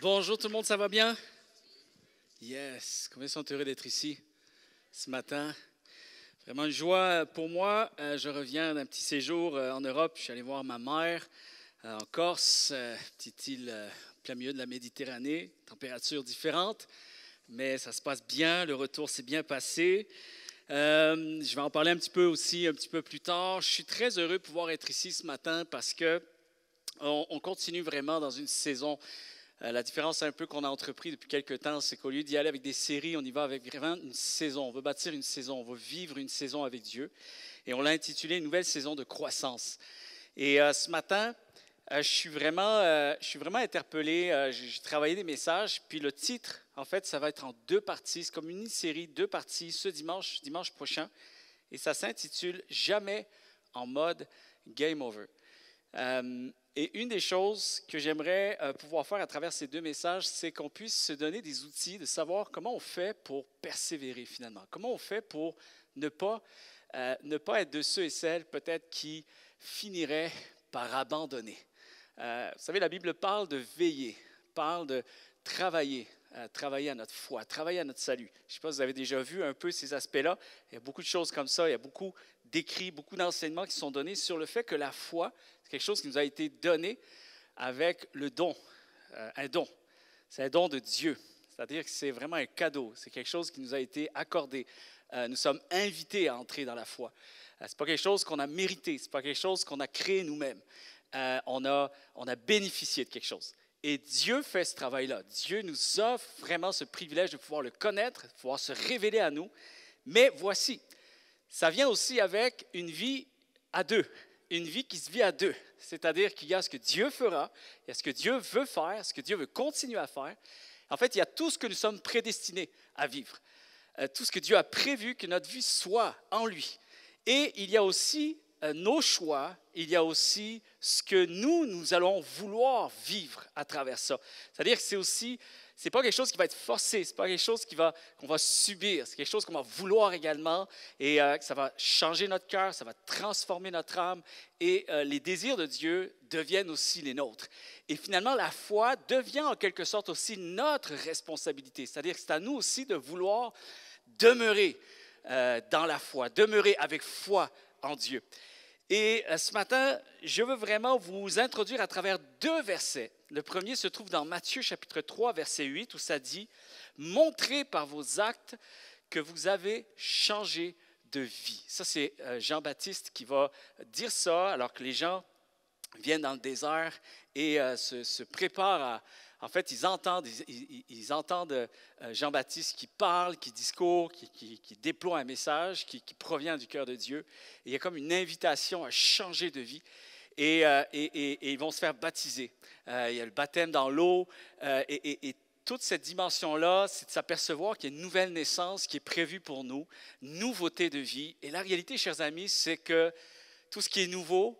Bonjour tout le monde, ça va bien? Yes, combien sont heureux d'être ici ce matin. Vraiment une joie pour moi. Je reviens d'un petit séjour en Europe. Je suis allé voir ma mère en Corse, petite île plein milieu de la Méditerranée, température différente, mais ça se passe bien. Le retour s'est bien passé. Je vais en parler un petit peu aussi un petit peu plus tard. Je suis très heureux de pouvoir être ici ce matin parce que on continue vraiment dans une saison. La différence un peu qu'on a entrepris depuis quelques temps, c'est qu'au lieu d'y aller avec des séries, on y va avec vraiment une saison. On veut bâtir une saison, on veut vivre une saison avec Dieu. Et on l'a intitulé « Une nouvelle saison de croissance ». Et ce matin, je suis vraiment interpellé. J'ai travaillé des messages, puis le titre, en fait, ça va être en deux parties. C'est comme une série, deux parties, ce dimanche prochain. Et ça s'intitule « Jamais en mode game over ». Et une des choses que j'aimerais pouvoir faire à travers ces deux messages, c'est qu'on puisse se donner des outils de savoir comment on fait pour persévérer finalement. Comment on fait pour ne pas être de ceux et celles peut-être qui finiraient par abandonner. Vous savez, la Bible parle de veiller, parle de travailler à notre foi, travailler à notre salut. Je ne sais pas si vous avez déjà vu un peu ces aspects-là. Il y a beaucoup de choses comme ça. Il y a beaucoup d'écrits, beaucoup d'enseignements qui sont donnés sur le fait que la foi, c'est quelque chose qui nous a été donné avec le don, un don. C'est un don de Dieu. C'est-à-dire que c'est vraiment un cadeau. C'est quelque chose qui nous a été accordé. Nous sommes invités à entrer dans la foi. Ce n'est pas quelque chose qu'on a mérité. Ce n'est pas quelque chose qu'on a créé nous-mêmes. On a bénéficié de quelque chose. Et Dieu fait ce travail-là. Dieu nous offre vraiment ce privilège de pouvoir le connaître, de pouvoir se révéler à nous. Mais voici, ça vient aussi avec une vie à deux. Une vie qui se vit à deux, c'est-à-dire qu'il y a ce que Dieu fera, il y a ce que Dieu veut faire, ce que Dieu veut continuer à faire. En fait, il y a tout ce que nous sommes prédestinés à vivre, tout ce que Dieu a prévu que notre vie soit en lui. Et il y a aussi nos choix, il y a aussi ce que nous allons vouloir vivre à travers ça. C'est-à-dire que c'est pas quelque chose qui va être forcé, c'est pas quelque chose qu'on va subir, c'est quelque chose qu'on va vouloir également et ça va changer notre cœur, ça va transformer notre âme et les désirs de Dieu deviennent aussi les nôtres. Et finalement, la foi devient en quelque sorte aussi notre responsabilité, c'est-à-dire que c'est à nous aussi de vouloir demeurer dans la foi, demeurer avec foi en Dieu. Et ce matin, je veux vraiment vous introduire à travers deux versets. Le premier se trouve dans Matthieu chapitre 3, verset 8, où ça dit « Montrez par vos actes que vous avez changé de vie ». Ça, c'est Jean-Baptiste qui va dire ça, alors que les gens viennent dans le désert et se préparent à... En fait, ils entendent Jean-Baptiste qui parle, qui discourt, qui déploie un message qui provient du cœur de Dieu. Et il y a comme une invitation à changer de vie. Et ils vont se faire baptiser. Il y a le baptême dans l'eau. Et toute cette dimension-là, c'est de s'apercevoir qu'il y a une nouvelle naissance qui est prévue pour nous, nouveauté de vie. Et la réalité, chers amis, c'est que tout ce qui est nouveau,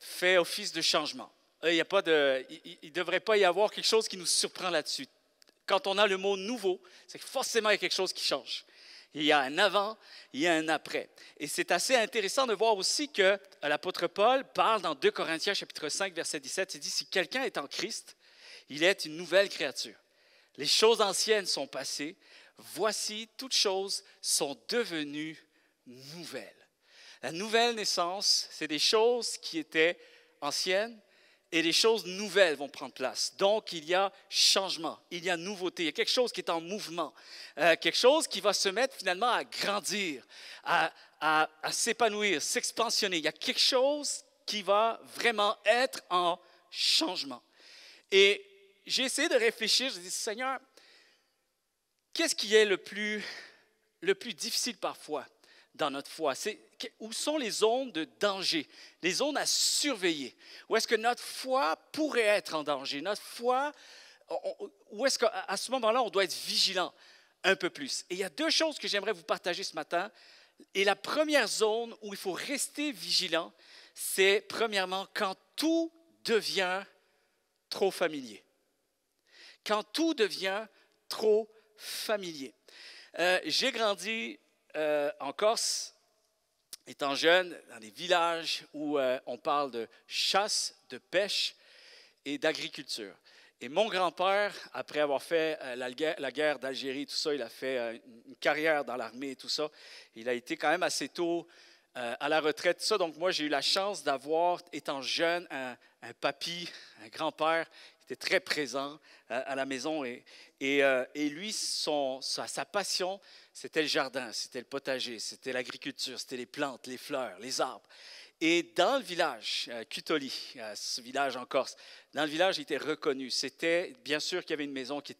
fait office de changement. Il ne devrait pas y avoir quelque chose qui nous surprend là-dessus. Quand on a le mot « nouveau », c'est que forcément, il y a quelque chose qui change. Il y a un avant, il y a un après. Et c'est assez intéressant de voir aussi que l'apôtre Paul parle dans 2 Corinthiens chapitre 5, verset 17, il dit « Si quelqu'un est en Christ, il est une nouvelle créature. Les choses anciennes sont passées, voici, toutes choses sont devenues nouvelles. » La nouvelle naissance, c'est des choses qui étaient anciennes, et les choses nouvelles vont prendre place. Donc, il y a changement, il y a nouveauté, il y a quelque chose qui est en mouvement, quelque chose qui va se mettre finalement à grandir, à s'épanouir, s'expansionner. Il y a quelque chose qui va vraiment être en changement. Et j'ai essayé de réfléchir, je me dis, Seigneur, qu'est-ce qui est le plus difficile parfois dans notre foi? Où sont les zones de danger, les zones à surveiller? Où est-ce que notre foi pourrait être en danger? Notre foi, où est-ce qu'à ce moment-là, on doit être vigilant un peu plus? Et il y a deux choses que j'aimerais vous partager ce matin. Et la première zone où il faut rester vigilant, c'est premièrement quand tout devient trop familier. Quand tout devient trop familier. J'ai grandi en Corse, étant jeune, dans des villages où on parle de chasse, de pêche et d'agriculture. Et mon grand-père, après avoir fait la guerre d'Algérie, tout ça, il a fait une carrière dans l'armée et tout ça. Il a été quand même assez tôt à la retraite, tout ça. Donc moi, j'ai eu la chance d'avoir, étant jeune, un papy, un grand-père qui était très présent à la maison. Et lui, sa passion, c'était le jardin, c'était le potager, c'était l'agriculture, c'était les plantes, les fleurs, les arbres. Et dans le village, Cutoli, ce village en Corse, dans le village, il était reconnu. C'était, bien sûr qu'il y avait une maison qui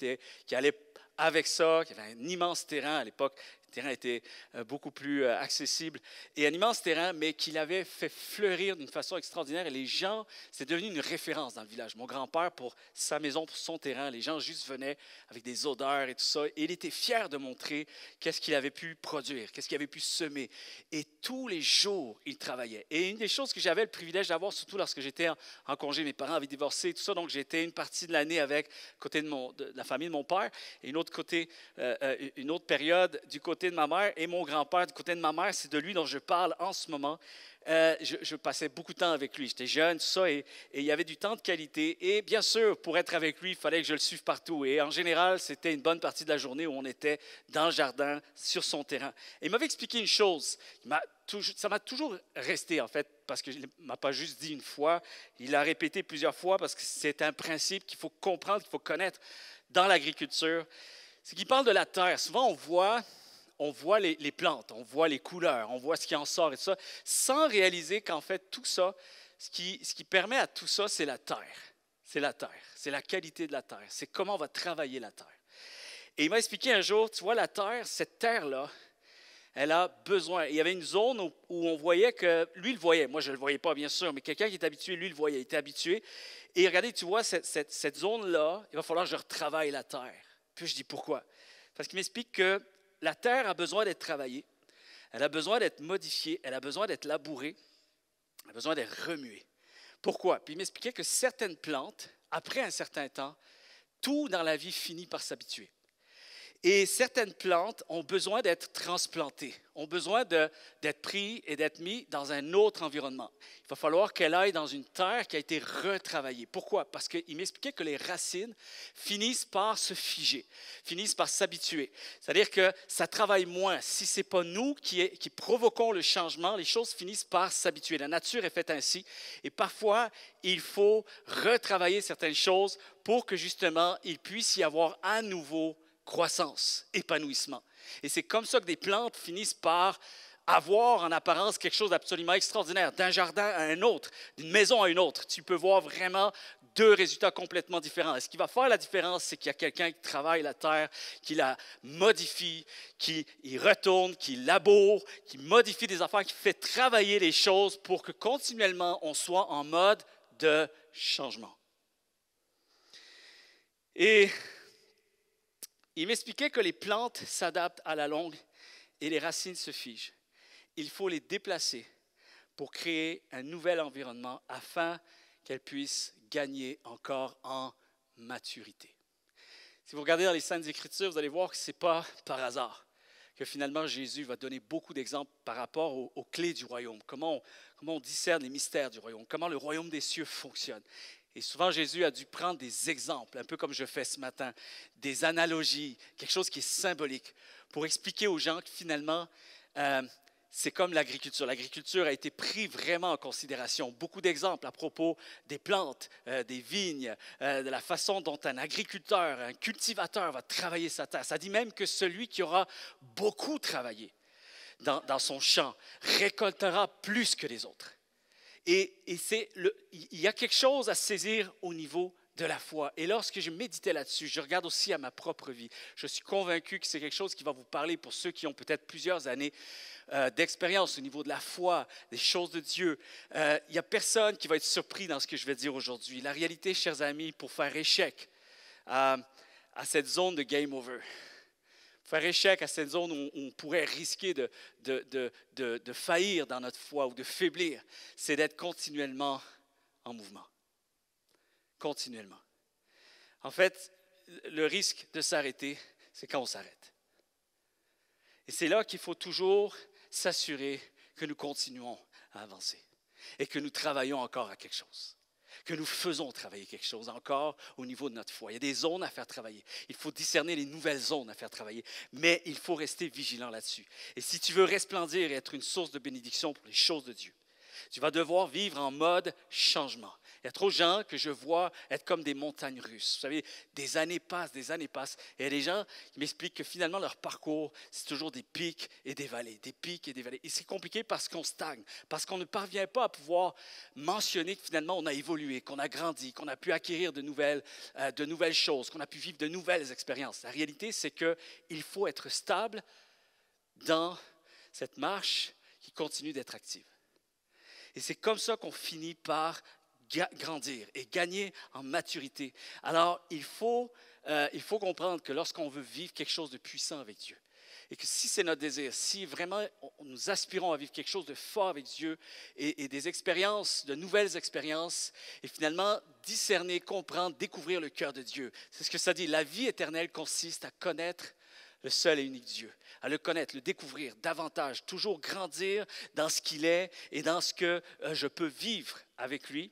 allait avec ça, qui avait un immense terrain à l'époque. Le terrain était beaucoup plus accessible. Et un immense terrain, mais qu'il avait fait fleurir d'une façon extraordinaire. Et les gens, c'est devenu une référence dans le village. Mon grand-père, pour sa maison, pour son terrain, les gens juste venaient avec des odeurs et tout ça. Et il était fier de montrer qu'est-ce qu'il avait pu produire, qu'est-ce qu'il avait pu semer. Et tous les jours, il travaillait. Et une des choses que j'avais le privilège d'avoir, surtout lorsque j'étais en congé, mes parents avaient divorcé et tout ça, donc j'étais une partie de l'année avec côté de la famille de mon père et une autre période du côté de ma mère. Et mon grand-père du côté de ma mère, c'est de lui dont je parle en ce moment. Je passais beaucoup de temps avec lui. J'étais jeune, tout ça, et il y avait du temps de qualité. Et bien sûr, pour être avec lui, il fallait que je le suive partout. Et en général, c'était une bonne partie de la journée où on était dans le jardin, sur son terrain. Et il m'avait expliqué une chose. Ça m'a toujours resté, en fait, parce qu'il ne m'a pas juste dit une fois. Il l'a répété plusieurs fois parce que c'est un principe qu'il faut comprendre, qu'il faut connaître dans l'agriculture. C'est qu'il parle de la terre. Souvent, on voit les plantes, on voit les couleurs, on voit ce qui en sort et tout ça, sans réaliser qu'en fait, tout ça, ce qui permet à tout ça, c'est la terre. C'est la terre. C'est la qualité de la terre. C'est comment on va travailler la terre. Et il m'a expliqué un jour, tu vois, la terre, cette terre-là, elle a besoin. Il y avait une zone où on voyait que, lui, il le voyait. Moi, je ne le voyais pas, bien sûr, mais quelqu'un qui est habitué, lui, il le voyait. Il était habitué. Et regardez, tu vois, cette zone-là, il va falloir que je retravaille la terre. Puis je dis, pourquoi? Parce qu'il m'explique que la terre a besoin d'être travaillée, elle a besoin d'être modifiée, elle a besoin d'être labourée, elle a besoin d'être remuée. Pourquoi? Puis il m'expliquait que certaines plantes, après un certain temps, tout dans la vie finit par s'habituer. Et certaines plantes ont besoin d'être transplantées, ont besoin d'être prises et d'être mises dans un autre environnement. Il va falloir qu'elle aille dans une terre qui a été retravaillée. Pourquoi? Parce qu'il m'expliquait que les racines finissent par se figer, finissent par s'habituer. C'est-à-dire que ça travaille moins. Si ce n'est pas nous qui provoquons le changement, les choses finissent par s'habituer. La nature est faite ainsi. Et parfois, il faut retravailler certaines choses pour que justement, il puisse y avoir à nouveau croissance, épanouissement. Et c'est comme ça que des plantes finissent par avoir en apparence quelque chose d'absolument extraordinaire, d'un jardin à un autre, d'une maison à une autre. Tu peux voir vraiment deux résultats complètement différents. Et ce qui va faire la différence, c'est qu'il y a quelqu'un qui travaille la terre, qui la modifie, qui y retourne, qui laboure, qui modifie des affaires, qui fait travailler les choses pour que continuellement on soit en mode de changement. Et il m'expliquait que les plantes s'adaptent à la longue et les racines se figent. Il faut les déplacer pour créer un nouvel environnement afin qu'elles puissent gagner encore en maturité. Si vous regardez dans les Saintes Écritures, vous allez voir que ce n'est pas par hasard que finalement Jésus va donner beaucoup d'exemples par rapport aux clés du royaume, comment on discerne les mystères du royaume, comment le royaume des cieux fonctionne. Et souvent, Jésus a dû prendre des exemples, un peu comme je fais ce matin, des analogies, quelque chose qui est symbolique, pour expliquer aux gens que finalement, c'est comme l'agriculture. L'agriculture a été prise vraiment en considération. Beaucoup d'exemples à propos des plantes, des vignes, de la façon dont un agriculteur, un cultivateur va travailler sa terre. Ça dit même que celui qui aura beaucoup travaillé dans son champ récoltera plus que les autres. Et il y a quelque chose à saisir au niveau de la foi. Et lorsque je méditais là-dessus, je regarde aussi à ma propre vie. Je suis convaincu que c'est quelque chose qui va vous parler pour ceux qui ont peut-être plusieurs années d'expérience au niveau de la foi, des choses de Dieu. Il n'y a personne qui va être surpris dans ce que je vais dire aujourd'hui. La réalité, chers amis, pour faire échec à cette zone de game over, faire échec à cette zone où on pourrait risquer de faillir dans notre foi ou de faiblir, c'est d'être continuellement en mouvement. Continuellement. En fait, le risque de s'arrêter, c'est quand on s'arrête. Et c'est là qu'il faut toujours s'assurer que nous continuons à avancer et que nous travaillons encore à quelque chose. que nous faisons travailler quelque chose encore au niveau de notre foi. Il y a des zones à faire travailler. Il faut discerner les nouvelles zones à faire travailler, mais il faut rester vigilant là-dessus. Et si tu veux resplendir et être une source de bénédiction pour les choses de Dieu, tu vas devoir vivre en mode changement. Il y a trop de gens que je vois être comme des montagnes russes. Vous savez, des années passent, et il y a des gens qui m'expliquent que finalement leur parcours, c'est toujours des pics et des vallées, des pics et des vallées. Et c'est compliqué parce qu'on stagne, parce qu'on ne parvient pas à pouvoir mentionner que finalement on a évolué, qu'on a grandi, qu'on a pu acquérir de nouvelles choses, qu'on a pu vivre de nouvelles expériences. La réalité, c'est qu'il faut être stable dans cette marche qui continue d'être active. Et c'est comme ça qu'on finit par grandir et gagner en maturité. Alors, il faut comprendre que lorsqu'on veut vivre quelque chose de puissant avec Dieu, et que si c'est notre désir, si vraiment nous aspirons à vivre quelque chose de fort avec Dieu et des expériences, de nouvelles expériences, et finalement discerner, comprendre, découvrir le cœur de Dieu. C'est ce que ça dit. La vie éternelle consiste à connaître le seul et unique Dieu, à le connaître, le découvrir davantage, toujours grandir dans ce qu'il est et dans ce que je peux vivre avec lui.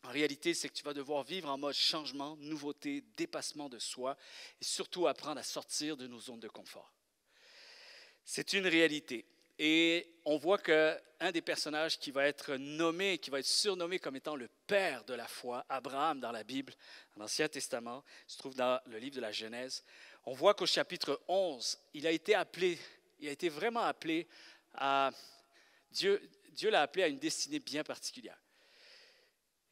En réalité, c'est que tu vas devoir vivre en mode changement, nouveauté, dépassement de soi et surtout apprendre à sortir de nos zones de confort. C'est une réalité. Et on voit qu'un des personnages qui va être nommé, qui va être surnommé comme étant le père de la foi, Abraham dans la Bible, dans l'Ancien Testament, se trouve dans le livre de la Genèse. On voit qu'au chapitre 11, il a été vraiment appelé à Dieu l'a appelé à une destinée bien particulière.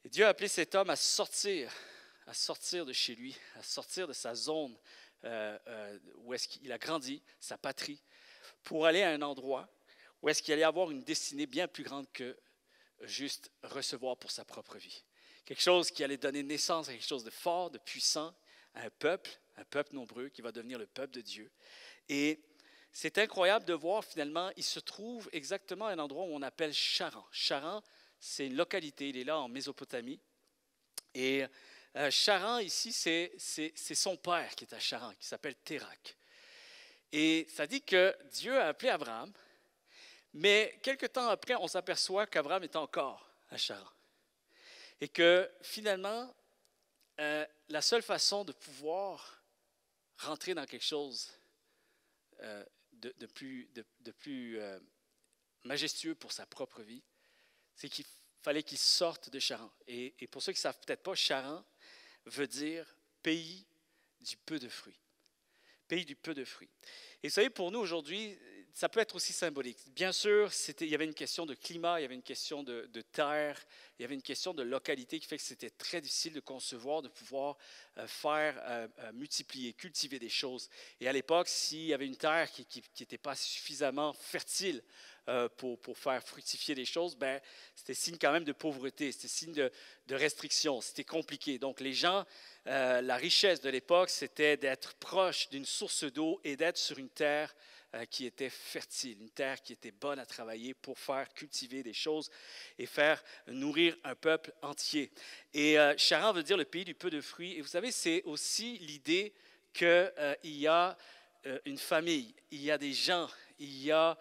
Et Dieu a appelé cet homme à sortir de chez lui, à sortir de sa zone où est-ce qu'il a grandi, sa patrie, pour aller à un endroit où est-ce qu'il allait avoir une destinée bien plus grande que juste recevoir pour sa propre vie. Quelque chose qui allait donner naissance à quelque chose de fort, de puissant, à un peuple nombreux qui va devenir le peuple de Dieu. Et c'est incroyable de voir finalement, il se trouve exactement à un endroit où on appelle Charan. Charan, c'est une localité, il est là en Mésopotamie. Et Charan ici, c'est son père qui est à Charan, qui s'appelle Térak. Et ça dit que Dieu a appelé Abraham, mais quelque temps après, on s'aperçoit qu'Abraham est encore à Charan. Et que finalement, la seule façon de pouvoir rentrer dans quelque chose de plus majestueux pour sa propre vie, c'est qu'il fallait qu'il sorte de Charan. Et pour ceux qui ne savent peut-être pas, Charan veut dire pays du peu de fruits. Pays du peu de fruits. Et vous savez, pour nous aujourd'hui, ça peut être aussi symbolique. Bien sûr, il y avait une question de climat, il y avait une question de terre, il y avait une question de localité qui fait que c'était très difficile de concevoir, de pouvoir multiplier, cultiver des choses. Et à l'époque, s'il y avait une terre qui n'était pas suffisamment fertile pour faire fructifier des choses, c'était signe quand même de pauvreté, c'était signe de restriction, c'était compliqué. Donc les gens, la richesse de l'époque, c'était d'être proche d'une source d'eau et d'être sur une terre qui était fertile, une terre qui était bonne à travailler pour faire cultiver des choses et faire nourrir un peuple entier. Et Charan veut dire le pays du peu de fruits. Et vous savez, c'est aussi l'idée qu'il y a une famille, il y a des gens, il y a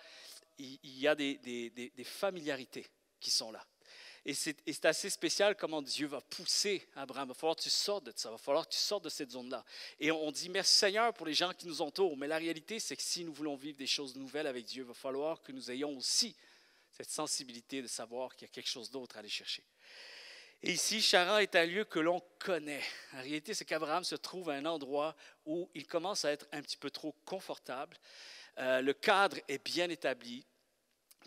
des familiarités qui sont là. Et c'est assez spécial comment Dieu va pousser Abraham. Il va falloir que tu sortes de ça, il va falloir que tu sortes de cette zone-là. Et on dit merci Seigneur pour les gens qui nous entourent, mais la réalité, c'est que si nous voulons vivre des choses nouvelles avec Dieu, il va falloir que nous ayons aussi cette sensibilité de savoir qu'il y a quelque chose d'autre à aller chercher. Et ici, Charan est un lieu que l'on connaît. La réalité, c'est qu'Abraham se trouve à un endroit où il commence à être un petit peu trop confortable. Le cadre est bien établi.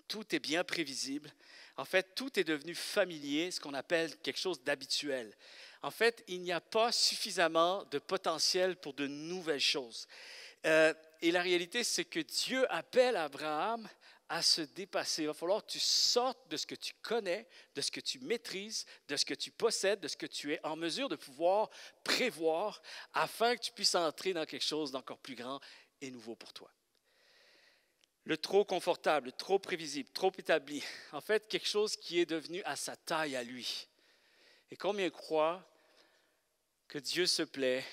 Tout est bien prévisible. En fait, tout est devenu familier, ce qu'on appelle quelque chose d'habituel. En fait, il n'y a pas suffisamment de potentiel pour de nouvelles choses. Et la réalité, c'est que Dieu appelle Abraham à se dépasser. Il va falloir que tu sortes de ce que tu connais, de ce que tu maîtrises, de ce que tu possèdes, de ce que tu es en mesure de pouvoir prévoir afin que tu puisses entrer dans quelque chose d'encore plus grand et nouveau pour toi. Le trop confortable, le trop prévisible, trop établi. En fait, quelque chose qui est devenu à sa taille à lui. Et combien croient que Dieu se plaît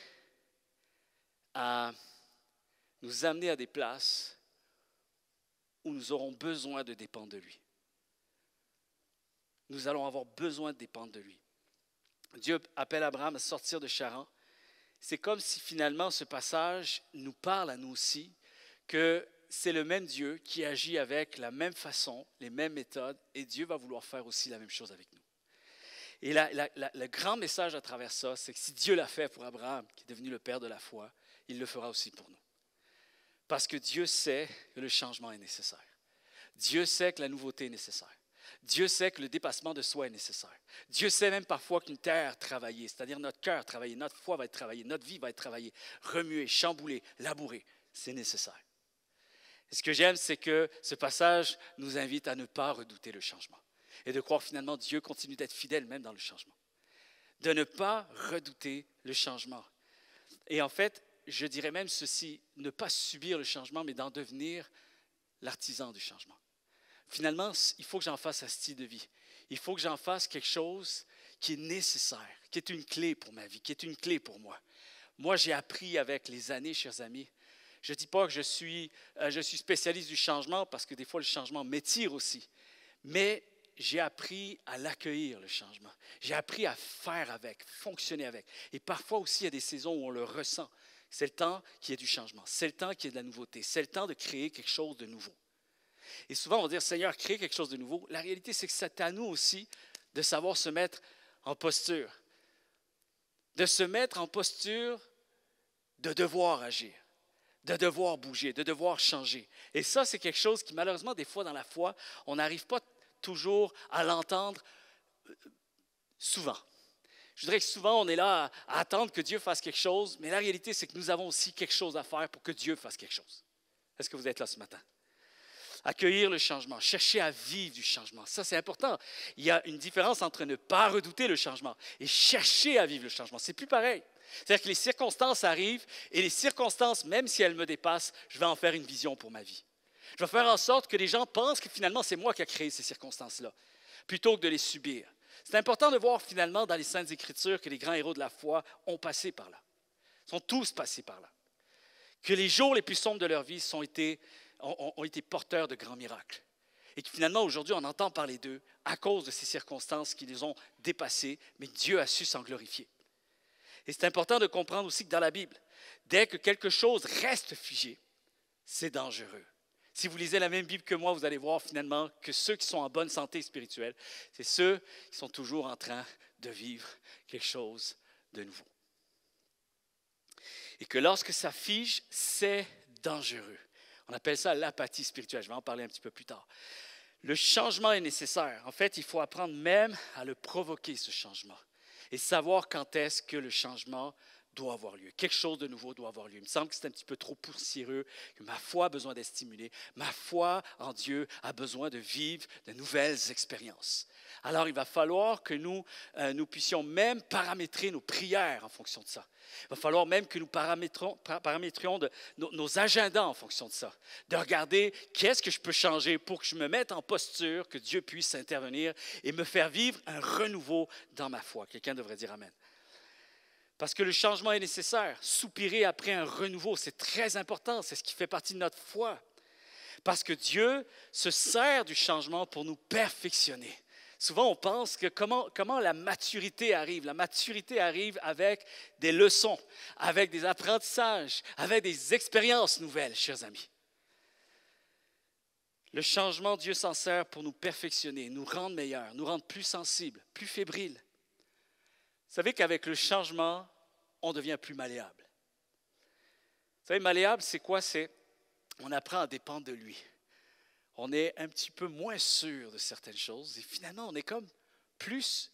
à nous amener à des places où nous aurons besoin de dépendre de lui. Nous allons avoir besoin de dépendre de lui. Dieu appelle Abraham à sortir de Charan. C'est comme si finalement ce passage nous parle à nous aussi que c'est le même Dieu qui agit avec la même façon, les mêmes méthodes, et Dieu va vouloir faire aussi la même chose avec nous. Et le grand message à travers ça, c'est que si Dieu l'a fait pour Abraham, qui est devenu le père de la foi, il le fera aussi pour nous. Parce que Dieu sait que le changement est nécessaire. Dieu sait que la nouveauté est nécessaire. Dieu sait que le dépassement de soi est nécessaire. Dieu sait même parfois qu'une terre travaillée, c'est-à-dire notre cœur travaillé, notre foi va être travaillée, notre vie va être travaillée, remuée, chamboulée, labourée, c'est nécessaire. Et ce que j'aime, c'est que ce passage nous invite à ne pas redouter le changement et de croire finalement Dieu continue d'être fidèle même dans le changement. De ne pas redouter le changement. Et en fait, je dirais même ceci, ne pas subir le changement, mais d'en devenir l'artisan du changement. Finalement, il faut que j'en fasse un style de vie. Il faut que j'en fasse quelque chose qui est nécessaire, qui est une clé pour ma vie, qui est une clé pour moi. Moi, j'ai appris avec les années, chers amis. Je ne dis pas que je suis spécialiste du changement parce que des fois, le changement m'étire aussi. Mais j'ai appris à l'accueillir, le changement. J'ai appris à faire avec, fonctionner avec. Et parfois aussi, il y a des saisons où on le ressent. C'est le temps qui est du changement. C'est le temps qui est de la nouveauté. C'est le temps de créer quelque chose de nouveau. Et souvent, on va dire, Seigneur, crée quelque chose de nouveau. La réalité, c'est que c'est à nous aussi de savoir se mettre en posture. De se mettre en posture de devoir agir, de devoir bouger, de devoir changer. Et ça, c'est quelque chose qui, malheureusement, des fois, dans la foi, on n'arrive pas toujours à l'entendre souvent. Je dirais que souvent, on est là à attendre que Dieu fasse quelque chose, mais la réalité, c'est que nous avons aussi quelque chose à faire pour que Dieu fasse quelque chose. Est-ce que vous êtes là ce matin? Accueillir le changement, chercher à vivre du changement. Ça, c'est important. Il y a une différence entre ne pas redouter le changement et chercher à vivre le changement. C'est plus pareil. C'est-à-dire que les circonstances arrivent et les circonstances, même si elles me dépassent, je vais en faire une vision pour ma vie. Je vais faire en sorte que les gens pensent que finalement, c'est moi qui ai créé ces circonstances-là, plutôt que de les subir. C'est important de voir finalement dans les Saintes Écritures que les grands héros de la foi ont passé par là. Ils sont tous passés par là. Que les jours les plus sombres de leur vie ont été porteurs de grands miracles. Et que finalement, aujourd'hui, on entend parler d'eux à cause de ces circonstances qui les ont dépassés, mais Dieu a su s'en glorifier. Et c'est important de comprendre aussi que dans la Bible, dès que quelque chose reste figé, c'est dangereux. Si vous lisez la même Bible que moi, vous allez voir finalement que ceux qui sont en bonne santé spirituelle, c'est ceux qui sont toujours en train de vivre quelque chose de nouveau. Et que lorsque ça fige, c'est dangereux. On appelle ça l'apathie spirituelle. Je vais en parler un petit peu plus tard. Le changement est nécessaire. En fait, il faut apprendre même à le provoquer, ce changement, et savoir quand est-ce que le changement doit avoir lieu. Quelque chose de nouveau doit avoir lieu. Il me semble que c'est un petit peu trop poussiéreux, que ma foi a besoin d'être stimulée. Ma foi en Dieu a besoin de vivre de nouvelles expériences. Alors, il va falloir que nous puissions même paramétrer nos prières en fonction de ça. Il va falloir même que nous paramétrions nos agendas en fonction de ça. De regarder qu'est-ce que je peux changer pour que je me mette en posture, que Dieu puisse intervenir et me faire vivre un renouveau dans ma foi. Quelqu'un devrait dire Amen. Parce que le changement est nécessaire. Soupirer après un renouveau, c'est très important. C'est ce qui fait partie de notre foi. Parce que Dieu se sert du changement pour nous perfectionner. Souvent, on pense que comment la maturité arrive. La maturité arrive avec des leçons, avec des apprentissages, avec des expériences nouvelles, chers amis. Le changement, Dieu s'en sert pour nous perfectionner, nous rendre meilleurs, nous rendre plus sensibles, plus fébriles. Vous savez qu'avec le changement, on devient plus malléable. Vous savez, malléable, c'est quoi? On apprend à dépendre de lui. On est un petit peu moins sûr de certaines choses et finalement, on est comme plus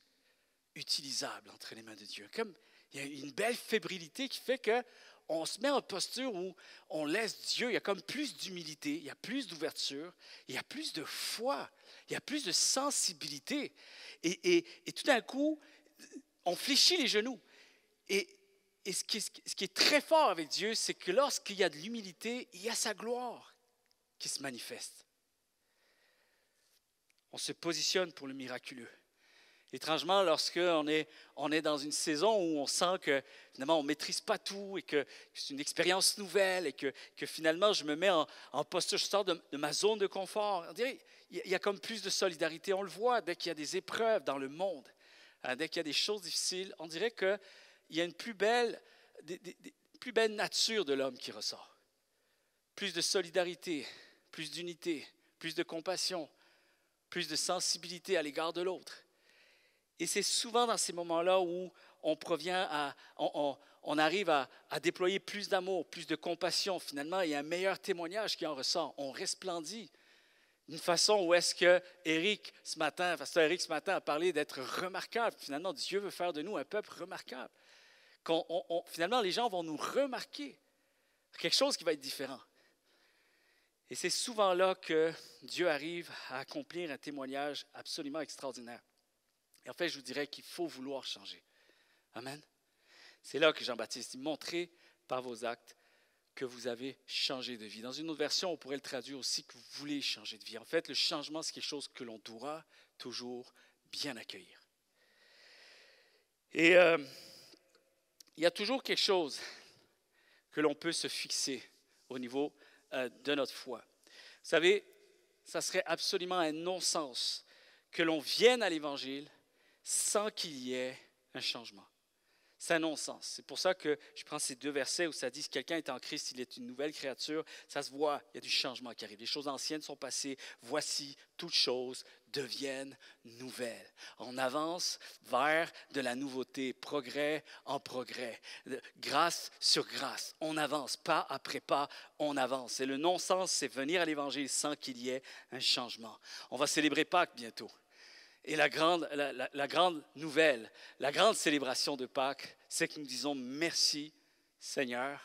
utilisable entre les mains de Dieu. Comme il y a une belle fébrilité qui fait qu'on se met en posture où on laisse Dieu, il y a comme plus d'humilité, il y a plus d'ouverture, il y a plus de foi, il y a plus de sensibilité. Et tout d'un coup, on fléchit les genoux. Et ce qui est très fort avec Dieu, c'est que lorsqu'il y a de l'humilité, il y a sa gloire qui se manifeste. On se positionne pour le miraculeux. Étrangement, lorsqu'on est dans une saison où on sent que finalement on ne maîtrise pas tout et que c'est une expérience nouvelle et que finalement je me mets en posture, je sors de ma zone de confort. On dirait, il y a comme plus de solidarité. On le voit dès qu'il y a des épreuves dans le monde. dès qu'il y a des choses difficiles, on dirait qu'il y a une plus belle nature de l'homme qui ressort. Plus de solidarité, plus d'unité, plus de compassion, plus de sensibilité à l'égard de l'autre. Et c'est souvent dans ces moments-là où on arrive à déployer plus d'amour, plus de compassion. Finalement, il y a un meilleur témoignage qui en ressort. On resplendit d'une façon où est-ce que pasteur Éric ce matin a parlé d'être remarquable. Finalement, Dieu veut faire de nous un peuple remarquable. Finalement, les gens vont nous remarquer. Quelque chose qui va être différent. Et c'est souvent là que Dieu arrive à accomplir un témoignage absolument extraordinaire. Et en fait, je vous dirais qu'il faut vouloir changer. Amen. C'est là que Jean-Baptiste dit, montrez par vos actes que vous avez changé de vie. Dans une autre version, on pourrait le traduire aussi que vous voulez changer de vie. En fait, le changement, c'est quelque chose que l'on doit toujours bien accueillir. Et il y a toujours quelque chose que l'on peut se fixer au niveau de notre foi. Vous savez, ça serait absolument un non-sens que l'on vienne à l'Évangile sans qu'il y ait un changement. C'est un non-sens. C'est pour ça que je prends ces deux versets où ça dit que quelqu'un est en Christ, il est une nouvelle créature. Ça se voit, il y a du changement qui arrive. Les choses anciennes sont passées. Voici, toutes choses deviennent nouvelles. On avance vers de la nouveauté, progrès en progrès, grâce sur grâce. On avance, pas après pas, on avance. Et le non-sens, c'est venir à l'Évangile sans qu'il y ait un changement. On va célébrer Pâques bientôt. Et la grande nouvelle, la grande célébration de Pâques, c'est que nous disons merci Seigneur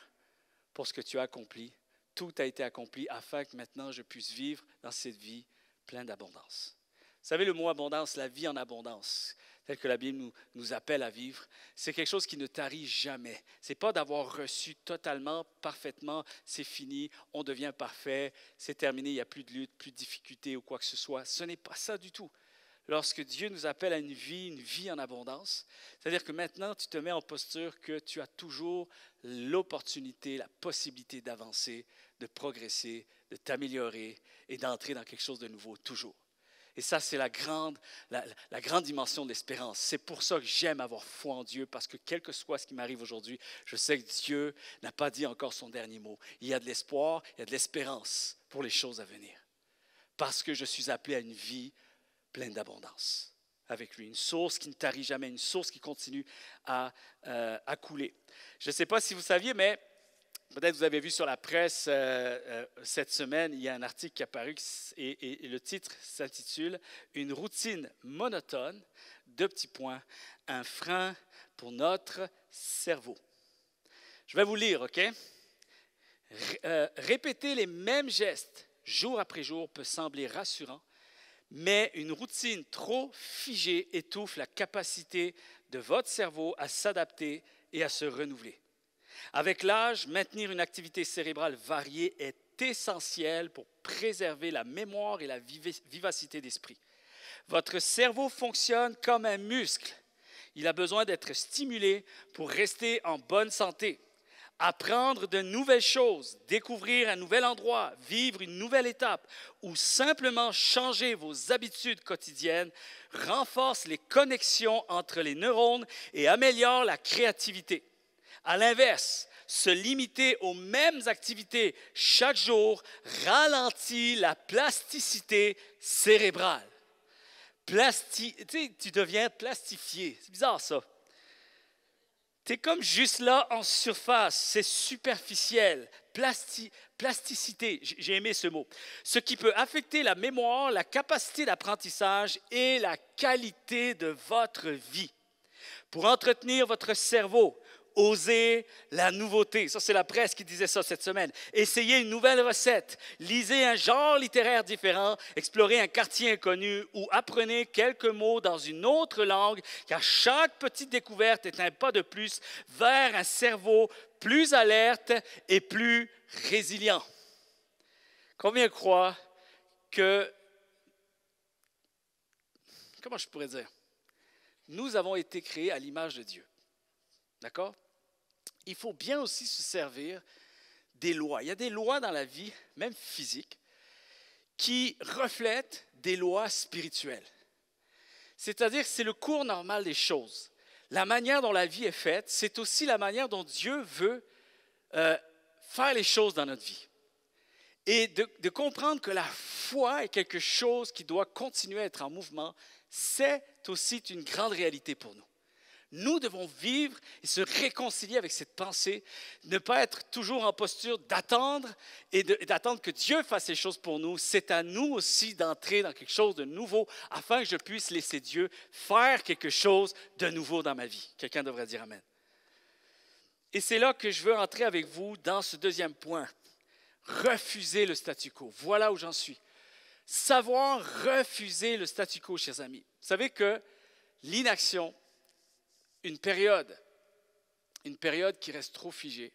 pour ce que tu as accompli. Tout a été accompli afin que maintenant je puisse vivre dans cette vie pleine d'abondance. Vous savez, le mot abondance, la vie en abondance, tel que la Bible nous appelle à vivre, c'est quelque chose qui ne tarit jamais. Ce n'est pas d'avoir reçu totalement, parfaitement, c'est fini, on devient parfait, c'est terminé, il n'y a plus de lutte, plus de difficultés ou quoi que ce soit. Ce n'est pas ça du tout. Lorsque Dieu nous appelle à une vie en abondance, c'est-à-dire que maintenant, tu te mets en posture que tu as toujours l'opportunité, la possibilité d'avancer, de progresser, de t'améliorer et d'entrer dans quelque chose de nouveau, toujours. Et ça, c'est la grande dimension de l'espérance. C'est pour ça que j'aime avoir foi en Dieu, parce que quel que soit ce qui m'arrive aujourd'hui, je sais que Dieu n'a pas dit encore son dernier mot. Il y a de l'espoir, il y a de l'espérance pour les choses à venir. Parce que je suis appelé à une vie pleine d'abondance avec lui. Une source qui ne tarit jamais, une source qui continue à couler. Je ne sais pas si vous saviez, mais peut-être vous avez vu sur la presse cette semaine, il y a un article qui est apparu et le titre s'intitule « Une routine monotone, deux petits points, un frein pour notre cerveau ». Je vais vous lire, OK? Répéter les mêmes gestes jour après jour peut sembler rassurant, mais une routine trop figée étouffe la capacité de votre cerveau à s'adapter et à se renouveler. Avec l'âge, maintenir une activité cérébrale variée est essentiel pour préserver la mémoire et la vivacité d'esprit. Votre cerveau fonctionne comme un muscle. Il a besoin d'être stimulé pour rester en bonne santé. Apprendre de nouvelles choses, découvrir un nouvel endroit, vivre une nouvelle étape ou simplement changer vos habitudes quotidiennes renforce les connexions entre les neurones et améliore la créativité. À l'inverse, se limiter aux mêmes activités chaque jour ralentit la plasticité cérébrale. Tu deviens plastifié. C'est bizarre ça. Tu es comme juste là en surface, c'est superficiel, plasticité, j'ai aimé ce mot. Ce qui peut affecter la mémoire, la capacité d'apprentissage et la qualité de votre vie. Pour entretenir votre cerveau, osez la nouveauté. Ça, c'est la presse qui disait ça cette semaine. Essayez une nouvelle recette, lisez un genre littéraire différent, explorez un quartier inconnu ou apprenez quelques mots dans une autre langue, car chaque petite découverte est un pas de plus vers un cerveau plus alerte et plus résilient. Combien croient que, comment je pourrais dire, nous avons été créés à l'image de Dieu. D'accord? Il faut bien aussi se servir des lois. Il y a des lois dans la vie, même physique, qui reflètent des lois spirituelles. C'est-à-dire que c'est le cours normal des choses. La manière dont la vie est faite, c'est aussi la manière dont Dieu veut faire les choses dans notre vie. Et de comprendre que la foi est quelque chose qui doit continuer à être en mouvement, c'est aussi une grande réalité pour nous. Nous devons vivre et se réconcilier avec cette pensée, ne pas être toujours en posture d'attendre et d'attendre que Dieu fasse les choses pour nous. C'est à nous aussi d'entrer dans quelque chose de nouveau afin que je puisse laisser Dieu faire quelque chose de nouveau dans ma vie. Quelqu'un devrait dire Amen. Et c'est là que je veux entrer avec vous dans ce deuxième point. Refuser le statu quo. Voilà où j'en suis. Savoir refuser le statu quo, chers amis. Vous savez que l'inaction, une période qui reste trop figée.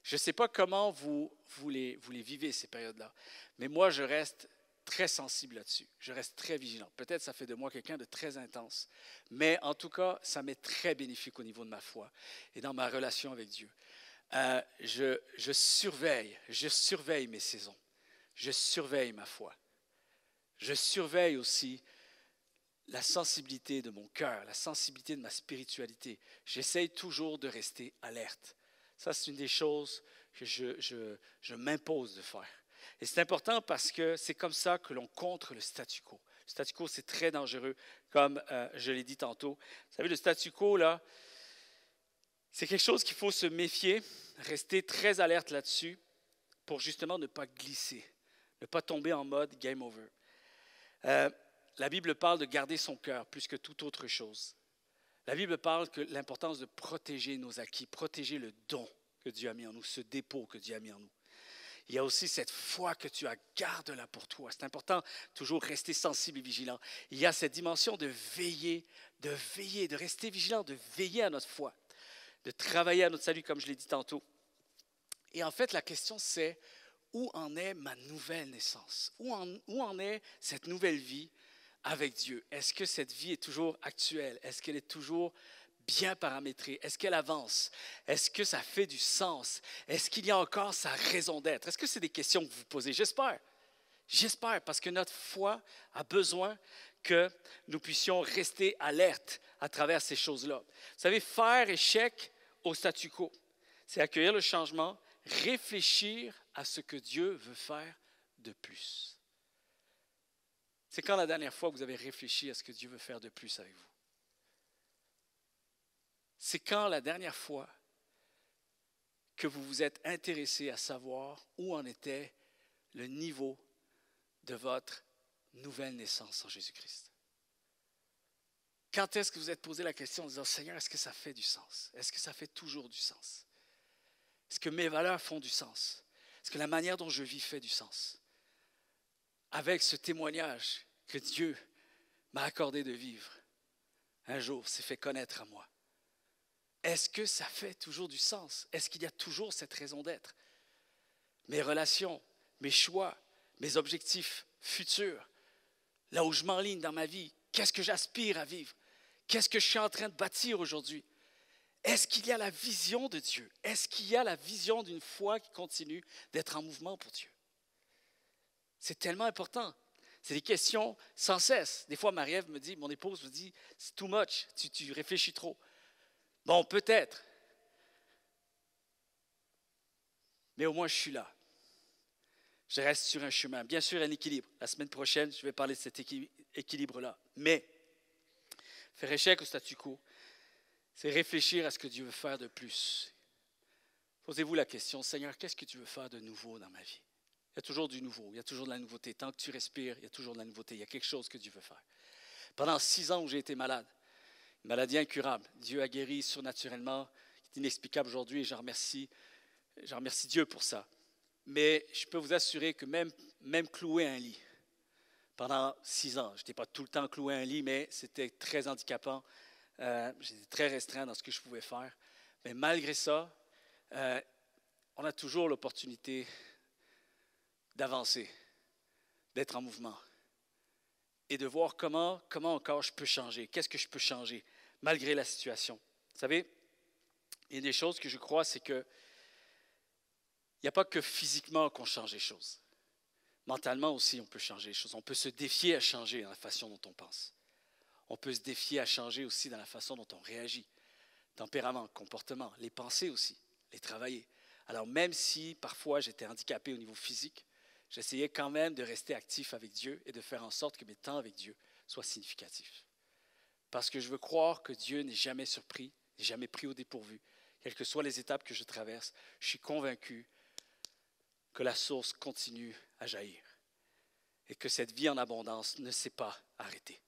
Je ne sais pas comment vous les vivez, ces périodes-là, mais moi, je reste très sensible là-dessus. Je reste très vigilant. Peut-être ça fait de moi quelqu'un de très intense, mais en tout cas, ça m'est très bénéfique au niveau de ma foi et dans ma relation avec Dieu. Je surveille mes saisons. Je surveille ma foi. Je surveille aussi la sensibilité de mon cœur, la sensibilité de ma spiritualité. J'essaye toujours de rester alerte. Ça, c'est une des choses que je m'impose de faire. Et c'est important parce que c'est comme ça que l'on contre le statu quo. Le statu quo, c'est très dangereux, comme je l'ai dit tantôt. Vous savez, le statu quo, là, c'est quelque chose qu'il faut se méfier, rester très alerte là-dessus pour justement ne pas glisser, ne pas tomber en mode game over. La Bible parle de garder son cœur plus que toute autre chose. La Bible parle de l'importance de protéger nos acquis, protéger le don que Dieu a mis en nous, ce dépôt que Dieu a mis en nous. Il y a aussi cette foi que tu as, garde-la pour toi. C'est important, toujours rester sensible et vigilant. Il y a cette dimension de veiller, de rester vigilant, de veiller à notre foi, de travailler à notre salut, comme je l'ai dit tantôt. Et en fait, la question c'est, où en est ma nouvelle naissance? Où en est cette nouvelle vie avec Dieu? Est-ce que cette vie est toujours actuelle? Est-ce qu'elle est toujours bien paramétrée? Est-ce qu'elle avance? Est-ce que ça fait du sens? Est-ce qu'il y a encore sa raison d'être? Est-ce que c'est des questions que vous vous posez? J'espère. J'espère, parce que notre foi a besoin que nous puissions rester alertes à travers ces choses-là. Vous savez, faire échec au statu quo, c'est accueillir le changement, réfléchir à ce que Dieu veut faire de plus. C'est quand la dernière fois que vous avez réfléchi à ce que Dieu veut faire de plus avec vous? C'est quand la dernière fois que vous vous êtes intéressé à savoir où en était le niveau de votre nouvelle naissance en Jésus-Christ? Quand est-ce que vous êtes posé la question en disant, Seigneur, est-ce que ça fait du sens? Est-ce que ça fait toujours du sens? Est-ce que mes valeurs font du sens? Est-ce que la manière dont je vis fait du sens? Avec ce témoignage que Dieu m'a accordé de vivre, un jour s'est fait connaître à moi. Est-ce que ça fait toujours du sens? Est-ce qu'il y a toujours cette raison d'être? Mes relations, mes choix, mes objectifs futurs, là où je m'enligne dans ma vie, qu'est-ce que j'aspire à vivre? Qu'est-ce que je suis en train de bâtir aujourd'hui? Est-ce qu'il y a la vision de Dieu? Est-ce qu'il y a la vision d'une foi qui continue d'être en mouvement pour Dieu? C'est tellement important. C'est des questions sans cesse. Des fois, Marie-Ève me dit, mon épouse me dit, c'est too much, tu réfléchis trop. Bon, peut-être. Mais au moins, je suis là. Je reste sur un chemin. Bien sûr, un équilibre. La semaine prochaine, je vais parler de cet équilibre-là. Mais faire échec au statu quo, c'est réfléchir à ce que Dieu veut faire de plus. Posez-vous la question, Seigneur, qu'est-ce que tu veux faire de nouveau dans ma vie? Il y a toujours du nouveau, il y a toujours de la nouveauté. Tant que tu respires, il y a toujours de la nouveauté. Il y a quelque chose que Dieu veut faire. Pendant 6 ans où j'ai été malade, une maladie incurable, Dieu a guéri surnaturellement, c'est inexplicable aujourd'hui et j'en remercie Dieu pour ça. Mais je peux vous assurer que même cloué à un lit, pendant 6 ans, je n'étais pas tout le temps cloué à un lit, mais c'était très handicapant. J'étais très restreint dans ce que je pouvais faire. Mais malgré ça, on a toujours l'opportunité d'avancer, d'être en mouvement et de voir comment encore je peux changer, qu'est-ce que je peux changer malgré la situation. Vous savez, il y a des choses que je crois, c'est que il n'y a pas que physiquement qu'on change les choses. Mentalement aussi, on peut changer les choses. On peut se défier à changer dans la façon dont on pense. On peut se défier à changer aussi dans la façon dont on réagit. Tempérament, comportement, les pensées aussi, les travailler. Alors même si parfois j'étais handicapé au niveau physique, j'essayais quand même de rester actif avec Dieu et de faire en sorte que mes temps avec Dieu soient significatifs. Parce que je veux croire que Dieu n'est jamais surpris, n'est jamais pris au dépourvu. Quelles que soient les étapes que je traverse, je suis convaincu que la source continue à jaillir et que cette vie en abondance ne s'est pas arrêtée.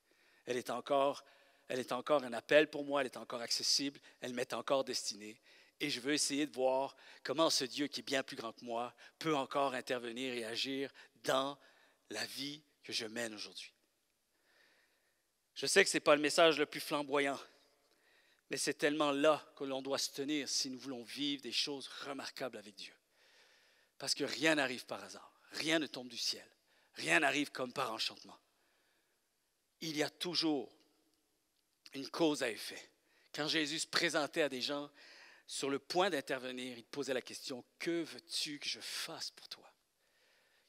Elle est encore un appel pour moi, elle est encore accessible, elle m'est encore destinée. Et je veux essayer de voir comment ce Dieu qui est bien plus grand que moi peut encore intervenir et agir dans la vie que je mène aujourd'hui. Je sais que ce n'est pas le message le plus flamboyant, mais c'est tellement là que l'on doit se tenir si nous voulons vivre des choses remarquables avec Dieu. Parce que rien n'arrive par hasard, rien ne tombe du ciel, rien n'arrive comme par enchantement. Il y a toujours une cause à effet. Quand Jésus se présentait à des gens sur le point d'intervenir, il posait la question « Que veux-tu que je fasse pour toi? »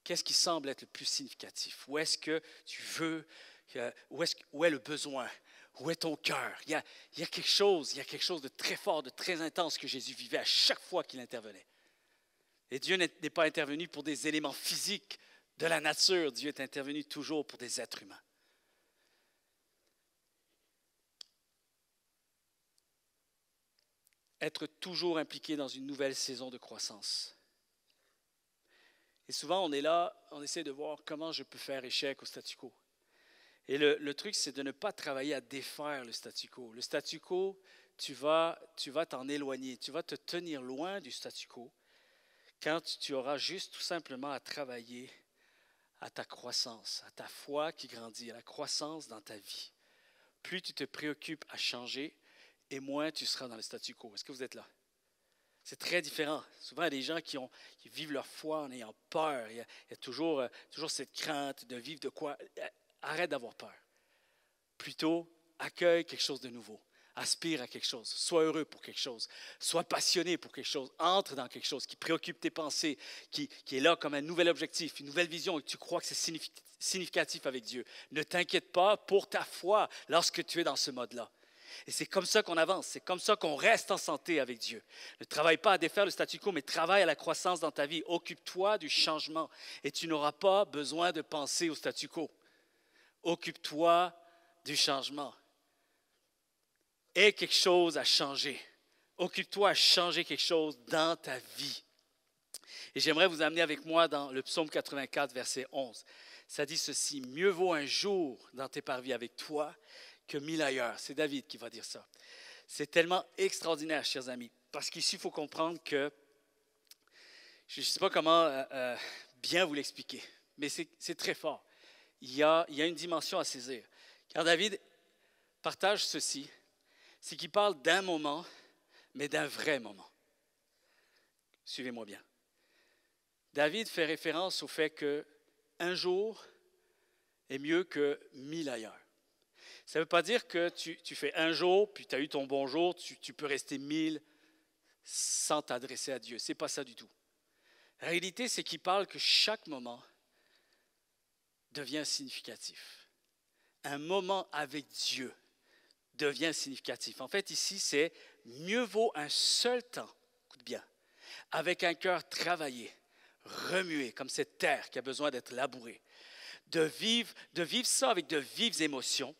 Qu'est-ce qui semble être le plus significatif? Où est-ce que tu veux, où est le besoin? Où est ton cœur? Il y a quelque chose de très fort, de très intense que Jésus vivait à chaque fois qu'il intervenait. Et Dieu n'est pas intervenu pour des éléments physiques de la nature. Dieu est intervenu toujours pour des êtres humains. Être toujours impliqué dans une nouvelle saison de croissance. Et souvent, on est là, on essaie de voir comment je peux faire échec au statu quo. Et le truc, c'est de ne pas travailler à défaire le statu quo. Le statu quo, tu vas t'en éloigner, tu vas te tenir loin du statu quo quand tu auras juste tout simplement à travailler à ta croissance, à ta foi qui grandit, à la croissance dans ta vie. Plus tu te préoccupes à changer, et moins tu seras dans le statu quo. Est-ce que vous êtes là? C'est très différent. Souvent, il y a des gens qui vivent leur foi en ayant peur. Il y a toujours cette crainte de vivre de quoi. Arrête d'avoir peur. Plutôt, accueille quelque chose de nouveau. Aspire à quelque chose. Sois heureux pour quelque chose. Sois passionné pour quelque chose. Entre dans quelque chose qui préoccupe tes pensées, qui est là comme un nouvel objectif, une nouvelle vision et que tu crois que c'est significatif avec Dieu. Ne t'inquiète pas pour ta foi lorsque tu es dans ce mode-là. Et c'est comme ça qu'on avance, c'est comme ça qu'on reste en santé avec Dieu. Ne travaille pas à défaire le statu quo, mais travaille à la croissance dans ta vie. Occupe-toi du changement et tu n'auras pas besoin de penser au statu quo. Occupe-toi du changement. Aie quelque chose à changer. Occupe-toi à changer quelque chose dans ta vie. Et j'aimerais vous amener avec moi dans le psaume 84, verset 11. Ça dit ceci, « Mieux vaut un jour dans tes parvis avec toi que 1000 ailleurs. » C'est David qui va dire ça. C'est tellement extraordinaire, chers amis, parce qu'ici, il faut comprendre que, je ne sais pas comment bien vous l'expliquer, mais c'est très fort. Il y a une dimension à saisir. Car David partage ceci, c'est qu'il parle d'un moment, mais d'un vrai moment. Suivez-moi bien. David fait référence au fait qu'un jour est mieux que 1000 ailleurs. Ça ne veut pas dire que tu fais un jour, puis tu as eu ton bon jour, tu peux rester 1000 sans t'adresser à Dieu. Ce n'est pas ça du tout. La réalité, c'est qu'il parle que chaque moment devient significatif. Un moment avec Dieu devient significatif. En fait, ici, c'est mieux vaut un seul temps, écoute bien, avec un cœur travaillé, remué, comme cette terre qui a besoin d'être labourée, de vivre ça avec de vives émotions,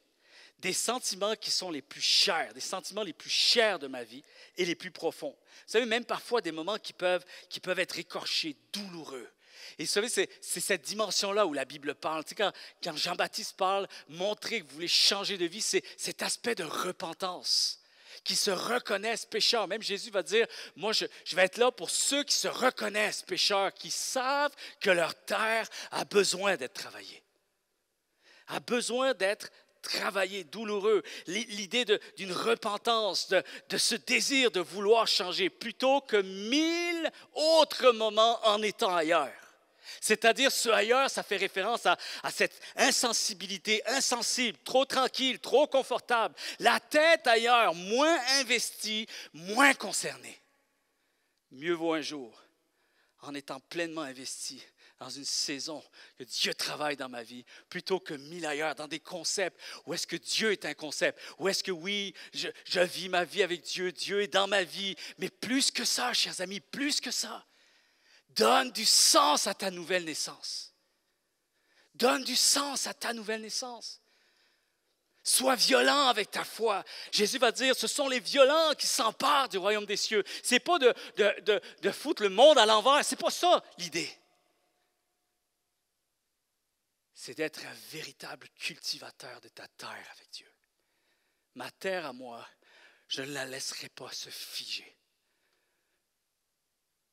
des sentiments qui sont les plus chers, des sentiments les plus chers de ma vie et les plus profonds. Vous savez, même parfois des moments qui peuvent être écorchés, douloureux. Et vous savez, c'est cette dimension-là où la Bible parle. Tu sais, quand Jean-Baptiste parle, montrer que vous voulez changer de vie, c'est cet aspect de repentance, qui se reconnaissent pécheurs. Même Jésus va dire, moi je vais être là pour ceux qui se reconnaissent pécheurs, qui savent que leur terre a besoin d'être travaillée, a besoin d'être travaillé, douloureux, l'idée d'une repentance, de ce désir de vouloir changer, plutôt que 1000 autres moments en étant ailleurs. C'est-à-dire, ce ailleurs, ça fait référence à cette insensibilité, insensible, trop tranquille, trop confortable. La tête ailleurs, moins investie, moins concernée. Mieux vaut un jour, en étant pleinement investi dans une saison que Dieu travaille dans ma vie, plutôt que 1000 ailleurs, dans des concepts où est-ce que Dieu est un concept, où est-ce que oui, je vis ma vie avec Dieu, Dieu est dans ma vie, mais plus que ça, chers amis, plus que ça, donne du sens à ta nouvelle naissance. Donne du sens à ta nouvelle naissance. Sois violent avec ta foi. Jésus va dire, ce sont les violents qui s'emparent du royaume des cieux. Ce n'est pas de foutre le monde à l'envers, ce n'est pas ça l'idée. C'est d'être un véritable cultivateur de ta terre avec Dieu. Ma terre à moi, je ne la laisserai pas se figer.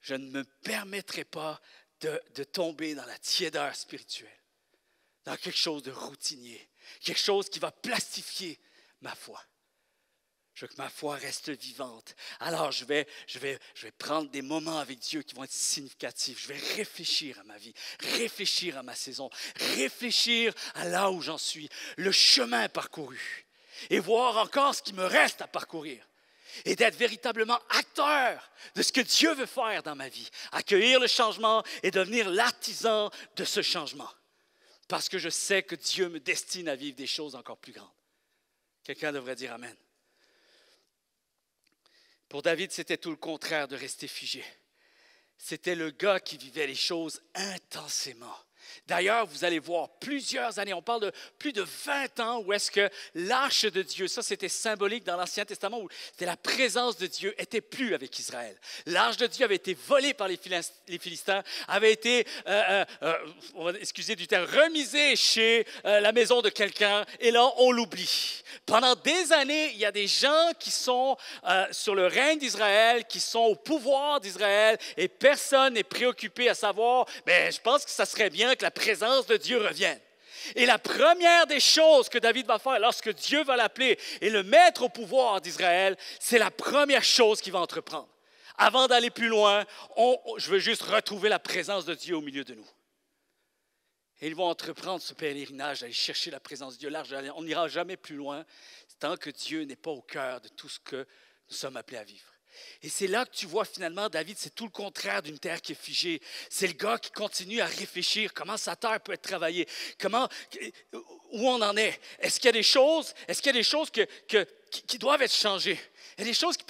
Je ne me permettrai pas de tomber dans la tiédeur spirituelle, dans quelque chose de routinier, quelque chose qui va plastifier ma foi. Je veux que ma foi reste vivante. Alors, je vais prendre des moments avec Dieu qui vont être significatifs. Je vais réfléchir à ma vie, réfléchir à ma saison, réfléchir à là où j'en suis, le chemin parcouru, et voir encore ce qui me reste à parcourir. Et d'être véritablement acteur de ce que Dieu veut faire dans ma vie. Accueillir le changement et devenir l'artisan de ce changement. Parce que je sais que Dieu me destine à vivre des choses encore plus grandes. Quelqu'un devrait dire Amen. Pour David, c'était tout le contraire de rester figé. C'était le gars qui vivait les choses intensément. D'ailleurs, vous allez voir plusieurs années, on parle de plus de 20 ans où est-ce que l'arche de Dieu, ça c'était symbolique dans l'Ancien Testament, où c'était la présence de Dieu, n'était plus avec Israël. L'arche de Dieu avait été volée par les Philistins, avait été, on va excuser du terme, remisée chez la maison de quelqu'un, et là on l'oublie. Pendant des années, il y a des gens qui sont sur le règne d'Israël, qui sont au pouvoir d'Israël, et personne n'est préoccupé à savoir, je pense que ça serait bien que la présence de Dieu revienne. Et la première des choses que David va faire lorsque Dieu va l'appeler et le mettre au pouvoir d'Israël, c'est la première chose qu'il va entreprendre. Avant d'aller plus loin, je veux juste retrouver la présence de Dieu au milieu de nous. Et ils vont entreprendre ce pèlerinage, d'aller chercher la présence de Dieu large. On n'ira jamais plus loin tant que Dieu n'est pas au cœur de tout ce que nous sommes appelés à vivre. Et c'est là que tu vois finalement, David, c'est tout le contraire d'une terre qui est figée. C'est le gars qui continue à réfléchir comment sa terre peut être travaillée, où on en est. Est-ce qu'il y a des choses qui doivent être changées? Il y a des choses qui ne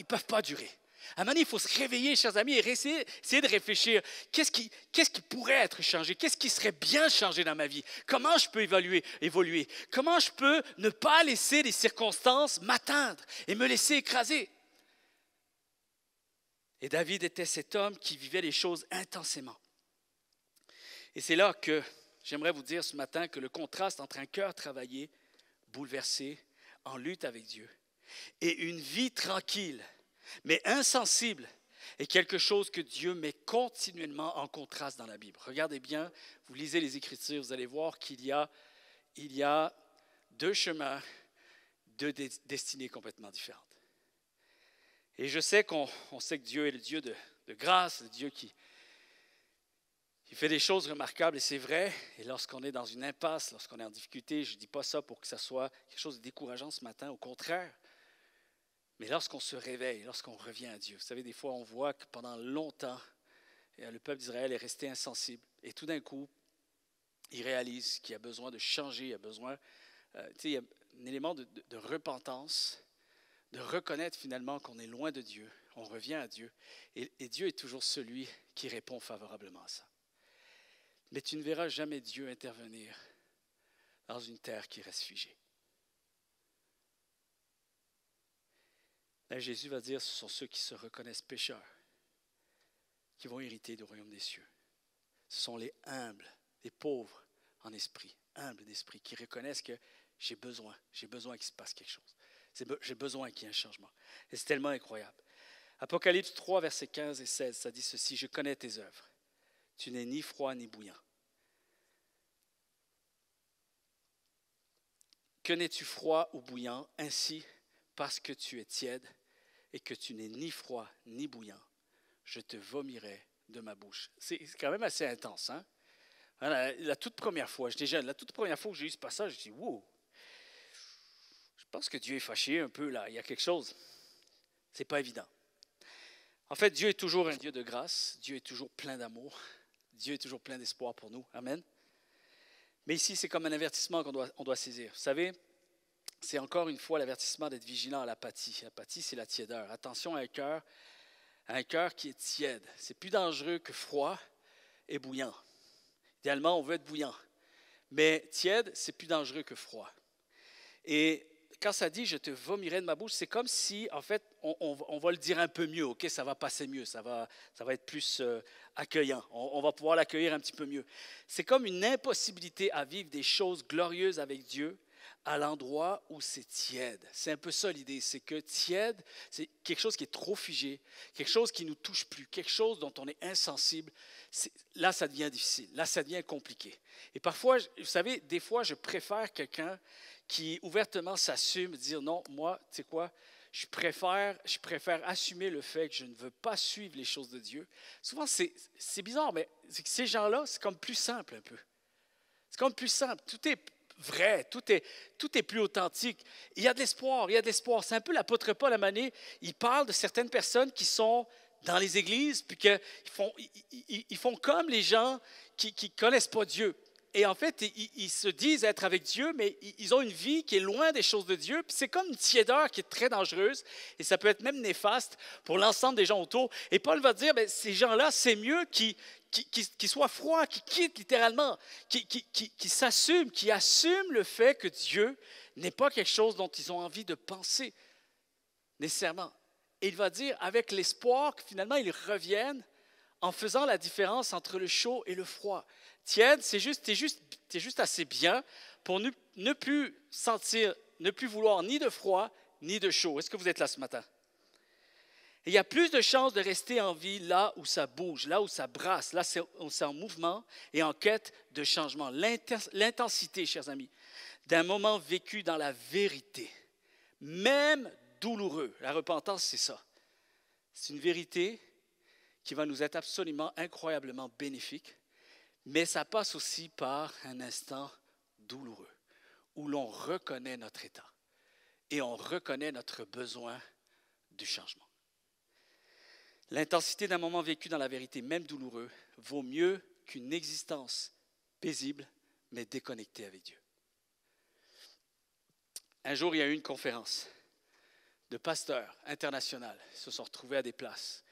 peuvent pas durer. À un moment donné, il faut se réveiller, chers amis, et essayer de réfléchir. Qu'est-ce qui pourrait être changé? Qu'est-ce qui serait bien changé dans ma vie? Comment je peux évoluer? Comment je peux ne pas laisser les circonstances m'atteindre et me laisser écraser? Et David était cet homme qui vivait les choses intensément. Et c'est là que j'aimerais vous dire ce matin que le contraste entre un cœur travaillé, bouleversé, en lutte avec Dieu, et une vie tranquille, mais insensible, est quelque chose que Dieu met continuellement en contraste dans la Bible. Regardez bien, vous lisez les Écritures, vous allez voir qu'il y a deux chemins, deux destinées complètement différentes. Et je sais qu'on sait que Dieu est le Dieu de grâce, le Dieu qui fait des choses remarquables, et c'est vrai. Et lorsqu'on est dans une impasse, lorsqu'on est en difficulté, je ne dis pas ça pour que ça soit quelque chose de décourageant ce matin, au contraire. Mais lorsqu'on se réveille, lorsqu'on revient à Dieu, vous savez, des fois on voit que pendant longtemps, le peuple d'Israël est resté insensible. Et tout d'un coup, il réalise qu'il a besoin de changer, il a besoin, il y a un élément de repentance, de reconnaître finalement qu'on est loin de Dieu, on revient à Dieu. Et Dieu est toujours celui qui répond favorablement à ça. Mais tu ne verras jamais Dieu intervenir dans une terre qui reste figée. Là, Jésus va dire, ce sont ceux qui se reconnaissent pécheurs, qui vont hériter du royaume des cieux. Ce sont les humbles, les pauvres en esprit, humbles d'esprit, qui reconnaissent que j'ai besoin qu'il se passe quelque chose. J'ai besoin qu'il y ait un changement. Et c'est tellement incroyable. Apocalypse 3, versets 15 et 16, ça dit ceci: « Je connais tes œuvres. Tu n'es ni froid ni bouillant. Que n'es-tu froid ou bouillant? Ainsi, parce que tu es tiède et que tu n'es ni froid ni bouillant, je te vomirai de ma bouche. » C'est quand même assez intense, hein? La toute première fois, j'étais jeune, la toute première fois que j'ai eu ce passage, j'ai dit, wow! Je pense que Dieu est fâché un peu là, il y a quelque chose. Ce n'est pas évident. En fait, Dieu est toujours un Dieu de grâce, Dieu est toujours plein d'amour. Dieu est toujours plein d'espoir pour nous. Amen. Mais ici, c'est comme un avertissement qu'on doit saisir. Vous savez, c'est encore une fois l'avertissement d'être vigilant à l'apathie. L'apathie, c'est la tiédeur. Attention à un cœur qui est tiède. C'est plus dangereux que froid et bouillant. Idéalement, on veut être bouillant. Mais tiède, c'est plus dangereux que froid. Et quand ça dit « je te vomirai de ma bouche », c'est comme si, en fait, on va le dire un peu mieux, ok, ça va passer mieux, ça va être plus accueillant, on va pouvoir l'accueillir un petit peu mieux. C'est comme une impossibilité à vivre des choses glorieuses avec Dieu à l'endroit où c'est tiède. C'est un peu ça l'idée, c'est que tiède, c'est quelque chose qui est trop figé, quelque chose qui ne nous touche plus, quelque chose dont on est insensible. Là, ça devient difficile, là, ça devient compliqué. Et parfois, vous savez, des fois, je préfère quelqu'un qui ouvertement s'assume, dire non, moi, tu sais quoi, je préfère assumer le fait que je ne veux pas suivre les choses de Dieu. Souvent, c'est bizarre, mais ces gens-là, c'est comme plus simple un peu. C'est comme plus simple. Tout est vrai, tout est plus authentique. Il y a de l'espoir, il y a de l'espoir. C'est un peu l'apôtre Paul à Mané, il parle de certaines personnes qui sont dans les églises, puis qu'ils font comme les gens qui ne connaissent pas Dieu. Et en fait, ils se disent être avec Dieu, mais ils ont une vie qui est loin des choses de Dieu. Puis c'est comme une tiédeur qui est très dangereuse, et ça peut être même néfaste pour l'ensemble des gens autour. Et Paul va dire, bien, ces gens-là, c'est mieux qu'ils soient froids, qu'ils quittent littéralement, qu'ils s'assument, qu'ils assument le fait que Dieu n'est pas quelque chose dont ils ont envie de penser nécessairement. Et il va dire, avec l'espoir que finalement, ils reviennent en faisant la différence entre le chaud et le froid. Tiède, t'es juste assez bien pour ne plus sentir, ne plus vouloir ni de froid, ni de chaud. Est-ce que vous êtes là ce matin? Et il y a plus de chances de rester en vie là où ça bouge, là où ça brasse, là où c'est en mouvement et en quête de changement. L'intensité, chers amis, d'un moment vécu dans la vérité, même douloureux. La repentance, c'est ça. C'est une vérité qui va nous être absolument incroyablement bénéfique. Mais ça passe aussi par un instant douloureux où l'on reconnaît notre état et on reconnaît notre besoin du changement. L'intensité d'un moment vécu dans la vérité, même douloureux, vaut mieux qu'une existence paisible mais déconnectée avec Dieu. Un jour, il y a eu une conférence de pasteurs internationaux. Ils se sont retrouvés à des places.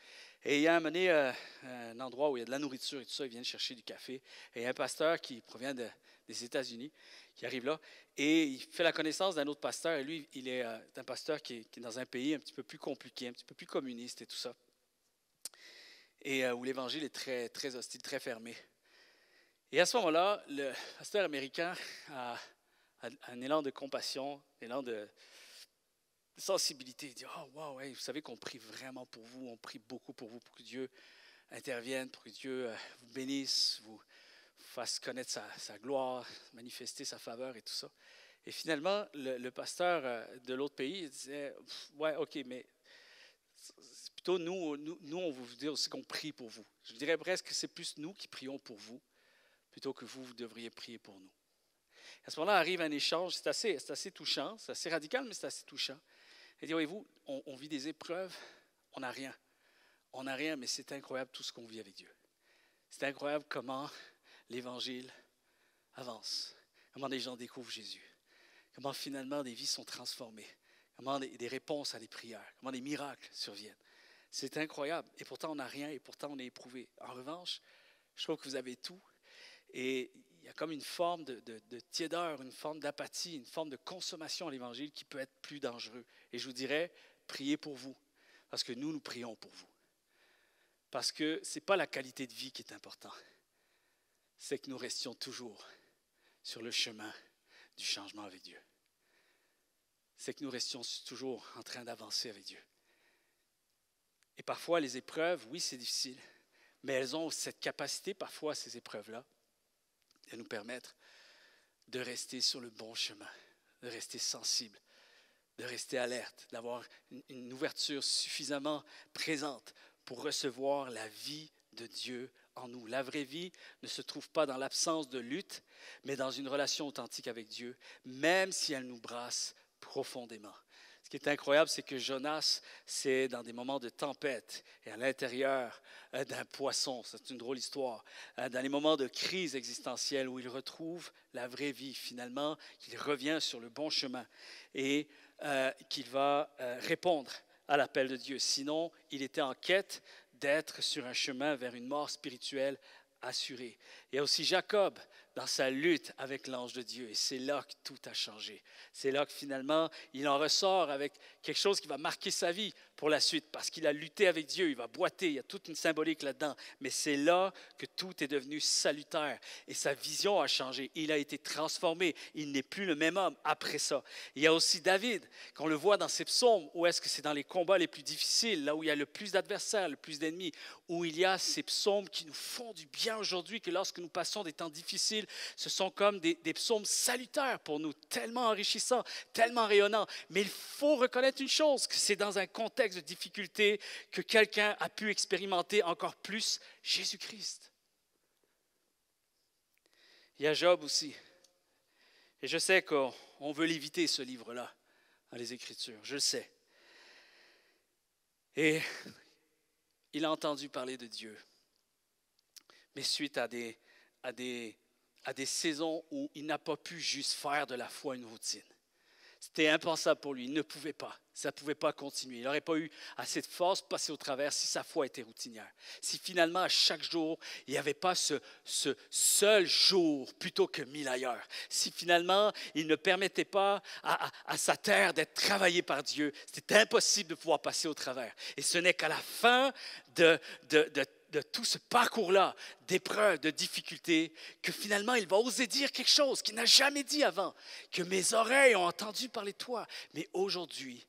Et il y a un endroit où il y a de la nourriture et tout ça, ils viennent chercher du café. Et il y a un pasteur qui provient des États-Unis qui arrive là et il fait la connaissance d'un autre pasteur. Et lui, il est un pasteur qui est dans un pays un petit peu plus compliqué, un petit peu plus communiste et tout ça. Et où l'Évangile est très, très hostile, très fermé. Et à ce moment-là, le pasteur américain a un élan de compassion, un élan de sensibilité. Il dit, « Oh, wow, hey, vous savez qu'on prie vraiment pour vous, on prie beaucoup pour vous, pour que Dieu intervienne, pour que Dieu vous bénisse, vous fasse connaître sa gloire, manifester sa faveur et tout ça. » Et finalement, le pasteur de l'autre pays disait, « Ouais, OK, mais c'est plutôt nous, on veut vous dire aussi qu'on prie pour vous. Je dirais presque que c'est plus nous qui prions pour vous, plutôt que vous devriez prier pour nous. » À ce moment-là arrive un échange, c'est assez touchant, c'est assez radical, mais c'est assez touchant. Et dit, voyez-vous, on vit des épreuves, on n'a rien. On n'a rien, mais c'est incroyable tout ce qu'on vit avec Dieu. C'est incroyable comment l'Évangile avance, comment les gens découvrent Jésus, comment finalement des vies sont transformées, comment des réponses à des prières, comment des miracles surviennent. C'est incroyable. Et pourtant, on n'a rien et pourtant, on est éprouvé. En revanche, je trouve que vous avez tout. Et il y a comme une forme de tiédeur, une forme d'apathie, une forme de consommation à l'Évangile qui peut être plus dangereux. Et je vous dirais, priez pour vous, parce que nous prions pour vous. Parce que ce n'est pas la qualité de vie qui est importante, c'est que nous restions toujours sur le chemin du changement avec Dieu. C'est que nous restions toujours en train d'avancer avec Dieu. Et parfois, les épreuves, oui, c'est difficile, mais elles ont cette capacité, parfois, ces épreuves-là, de nous permettre de rester sur le bon chemin, de rester sensible, de rester alerte, d'avoir une ouverture suffisamment présente pour recevoir la vie de Dieu en nous. La vraie vie ne se trouve pas dans l'absence de lutte, mais dans une relation authentique avec Dieu, même si elle nous brasse profondément. Ce qui est incroyable, c'est que Jonas, c'est dans des moments de tempête et à l'intérieur d'un poisson. C'est une drôle histoire. Dans les moments de crise existentielle où il retrouve la vraie vie, finalement, il revient sur le bon chemin et qu'il va répondre à l'appel de Dieu. Sinon, il était en quête d'être sur un chemin vers une mort spirituelle assurée. Il y a aussi Jacob dans sa lutte avec l'ange de Dieu. Et c'est là que tout a changé. C'est là que finalement, il en ressort avec quelque chose qui va marquer sa vie pour la suite. Parce qu'il a lutté avec Dieu, il va boiter, il y a toute une symbolique là-dedans. Mais c'est là que tout est devenu salutaire. Et sa vision a changé. Il a été transformé. Il n'est plus le même homme après ça. Il y a aussi David, qu'on le voit dans ses psaumes, où est-ce que c'est dans les combats les plus difficiles, là où il y a le plus d'adversaires, le plus d'ennemis, où il y a ces psaumes qui nous font du bien aujourd'hui, que lorsque nous passons des temps difficiles, ce sont comme des psaumes salutaires pour nous, tellement enrichissants, tellement rayonnants. Mais il faut reconnaître une chose, que c'est dans un contexte de difficulté que quelqu'un a pu expérimenter encore plus Jésus-Christ. Il y a Job aussi. Et je sais qu'on veut l'éviter, ce livre-là, dans les Écritures, je le sais. Et il a entendu parler de Dieu. Mais suite à des saisons où il n'a pas pu juste faire de la foi une routine. C'était impensable pour lui, il ne pouvait pas. Ça ne pouvait pas continuer. Il n'aurait pas eu assez de force pour passer au travers si sa foi était routinière. Si finalement, à chaque jour, il n'y avait pas ce seul jour plutôt que 1000 ailleurs. Si finalement, il ne permettait pas à sa terre d'être travaillée par Dieu, c'était impossible de pouvoir passer au travers. Et ce n'est qu'à la fin de tout ce parcours-là, d'épreuves, de difficultés, que finalement, il va oser dire quelque chose qu'il n'a jamais dit avant, que mes oreilles ont entendu parler de toi, mais aujourd'hui,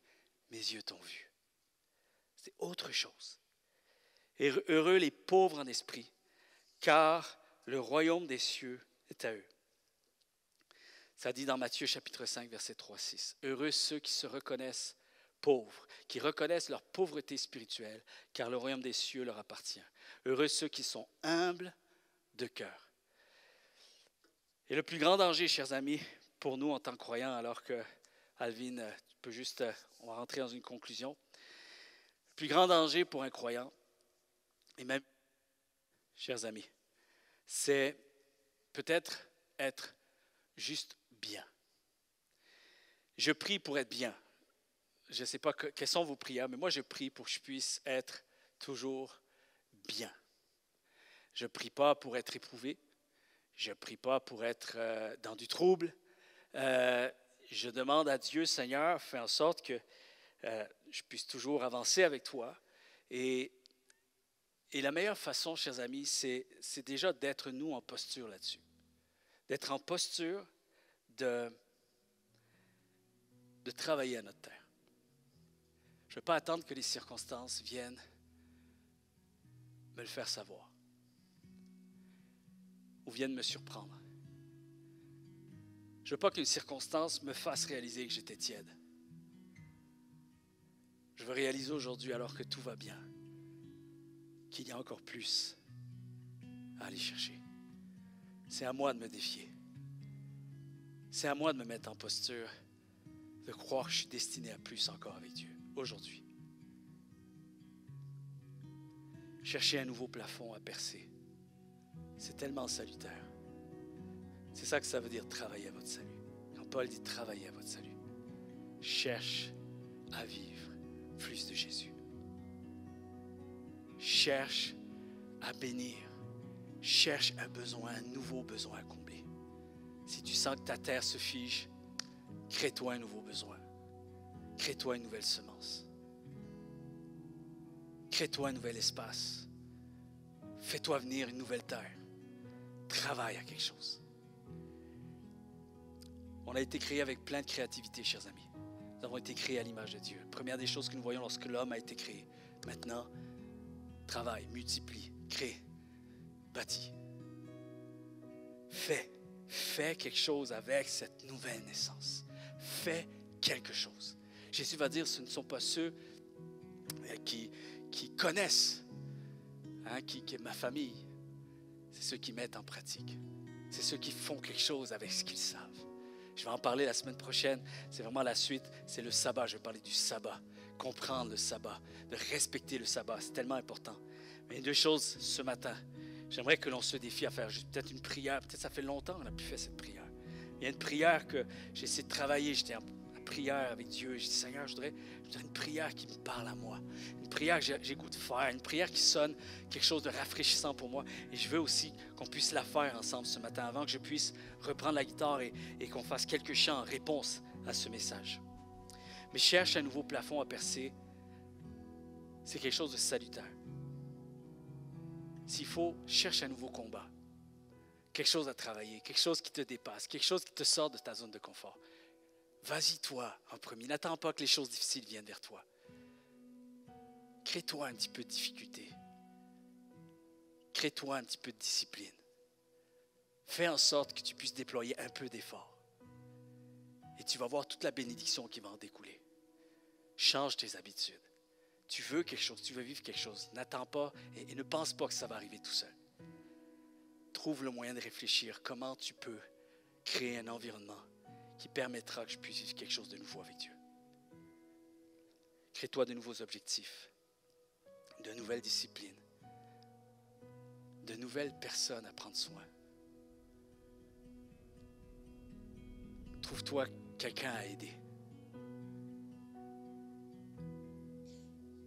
mes yeux t'ont vu. C'est autre chose. Et heureux les pauvres en esprit, car le royaume des cieux est à eux. Ça dit dans Matthieu chapitre 5, verset 3-6. Heureux ceux qui se reconnaissent pauvres, qui reconnaissent leur pauvreté spirituelle, car le royaume des cieux leur appartient. Heureux ceux qui sont humbles de cœur. Et le plus grand danger, chers amis, pour nous en tant que croyants, alors que Alvin, tu peux juste, on va rentrer dans une conclusion. Le plus grand danger pour un croyant, et même, chers amis, c'est peut-être être juste bien. Je prie pour être bien. Je ne sais pas quelles sont vos prières, mais moi je prie pour que je puisse être toujours bien. Je ne prie pas pour être éprouvé. Je ne prie pas pour être dans du trouble. Je demande à Dieu, Seigneur, fais en sorte que je puisse toujours avancer avec toi. Et la meilleure façon, chers amis, c'est déjà d'être nous en posture là-dessus. D'être en posture de travailler à notre terre. Je ne veux pas attendre que les circonstances viennent me le faire savoir ou viennent me surprendre. Je ne veux pas qu'une circonstance me fasse réaliser que j'étais tiède. Je veux réaliser aujourd'hui, alors que tout va bien, qu'il y a encore plus à aller chercher. C'est à moi de me défier. C'est à moi de me mettre en posture, de croire que je suis destiné à plus encore avec Dieu, aujourd'hui. Chercher un nouveau plafond à percer, c'est tellement salutaire. C'est ça que ça veut dire, travailler à votre salut. Quand Paul dit travailler à votre salut, cherche à vivre plus de Jésus. Cherche à bénir. Cherche un besoin, un nouveau besoin à combler. Si tu sens que ta terre se fige, crée-toi un nouveau besoin. Crée-toi une nouvelle semence. Crée-toi un nouvel espace. Fais-toi venir une nouvelle terre. Travaille à quelque chose. On a été créés avec plein de créativité, chers amis. Nous avons été créés à l'image de Dieu. Première des choses que nous voyons lorsque l'homme a été créé. Maintenant, travaille, multiplie, crée, bâtis. Fais quelque chose avec cette nouvelle naissance. Fais quelque chose. Jésus va dire, ce ne sont pas ceux qui connaissent, qui est ma famille. C'est ceux qui mettent en pratique. C'est ceux qui font quelque chose avec ce qu'ils savent. Je vais en parler la semaine prochaine. C'est vraiment la suite. C'est le sabbat. Je vais parler du sabbat. Comprendre le sabbat, de respecter le sabbat. C'est tellement important. Mais deux choses ce matin. J'aimerais que l'on se défie à faire juste peut-être une prière. Peut-être ça fait longtemps qu'on n'a plus fait cette prière. Il y a une prière que j'ai essayé de travailler. J'étais en prière avec Dieu. J'ai dit, Seigneur, je voudrais une prière qui me parle à moi. Une prière que j'ai goût de faire. Une prière qui sonne quelque chose de rafraîchissant pour moi. Et je veux aussi qu'on puisse la faire ensemble ce matin avant que je puisse reprendre la guitare et qu'on fasse quelques chants en réponse à ce message. Mais cherche un nouveau plafond à percer. C'est quelque chose de salutaire. S'il faut, cherche un nouveau combat. Quelque chose à travailler, quelque chose qui te dépasse, quelque chose qui te sort de ta zone de confort. Vas-y toi en premier. N'attends pas que les choses difficiles viennent vers toi. Crée-toi un petit peu de difficulté. Crée-toi un petit peu de discipline. Fais en sorte que tu puisses déployer un peu d'effort. Et tu vas voir toute la bénédiction qui va en découler. Change tes habitudes. Tu veux quelque chose, tu veux vivre quelque chose. N'attends pas et ne pense pas que ça va arriver tout seul. Trouve le moyen de réfléchir comment tu peux créer un environnement qui permettra que je puisse vivre quelque chose de nouveau avec Dieu. Crée-toi de nouveaux objectifs, de nouvelles disciplines, de nouvelles personnes à prendre soin. Trouve-toi quelqu'un à aider.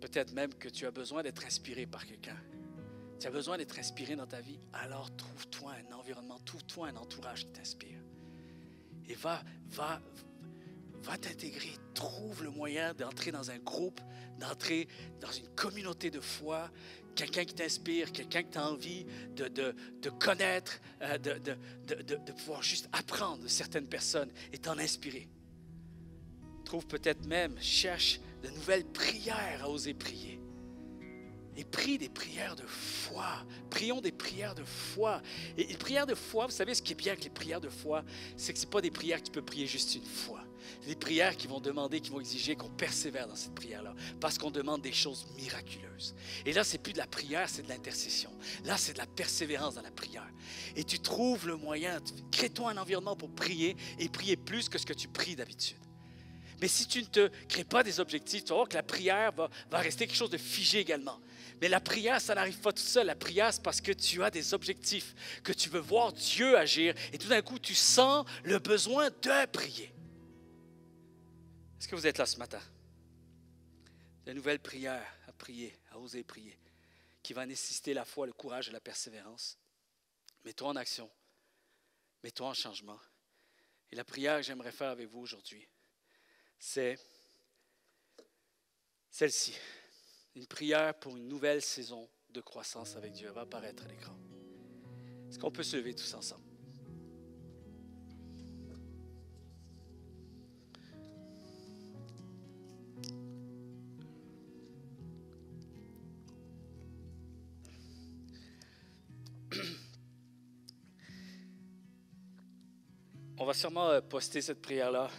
Peut-être même que tu as besoin d'être inspiré par quelqu'un. Tu as besoin d'être inspiré dans ta vie. Alors trouve-toi un environnement, trouve-toi un entourage qui t'inspire. Et va t'intégrer. Trouve le moyen d'entrer dans un groupe, d'entrer dans une communauté de foi. Quelqu'un qui t'inspire, quelqu'un que tu as envie de connaître, de pouvoir juste apprendre de certaines personnes et t'en inspirer. Trouve peut-être même, cherche de nouvelles prières à oser prier. Et prie des prières de foi. Prions des prières de foi. Et les prières de foi, vous savez ce qui est bien avec les prières de foi, c'est que ce n'est pas des prières que tu peux prier juste une fois. C'est des prières qui vont demander, qui vont exiger qu'on persévère dans cette prière-là. Parce qu'on demande des choses miraculeuses. Et là, ce n'est plus de la prière, c'est de l'intercession. Là, c'est de la persévérance dans la prière. Et tu trouves le moyen, crée-toi un environnement pour prier et prier plus que ce que tu pries d'habitude. Mais si tu ne te crées pas des objectifs, tu vas voir que la prière va rester quelque chose de figé également. Mais la prière, ça n'arrive pas tout seul. La prière, c'est parce que tu as des objectifs, que tu veux voir Dieu agir. Et tout d'un coup, tu sens le besoin de prier. Est-ce que vous êtes là ce matin? De nouvelles prières à prier, à oser prier, qui va nécessiter la foi, le courage et la persévérance. Mets-toi en action. Mets-toi en changement. Et la prière que j'aimerais faire avec vous aujourd'hui, c'est celle-ci. Une prière pour une nouvelle saison de croissance avec Dieu. Elle va apparaître à l'écran. Est-ce qu'on peut se lever tous ensemble? On va sûrement poster cette prière-là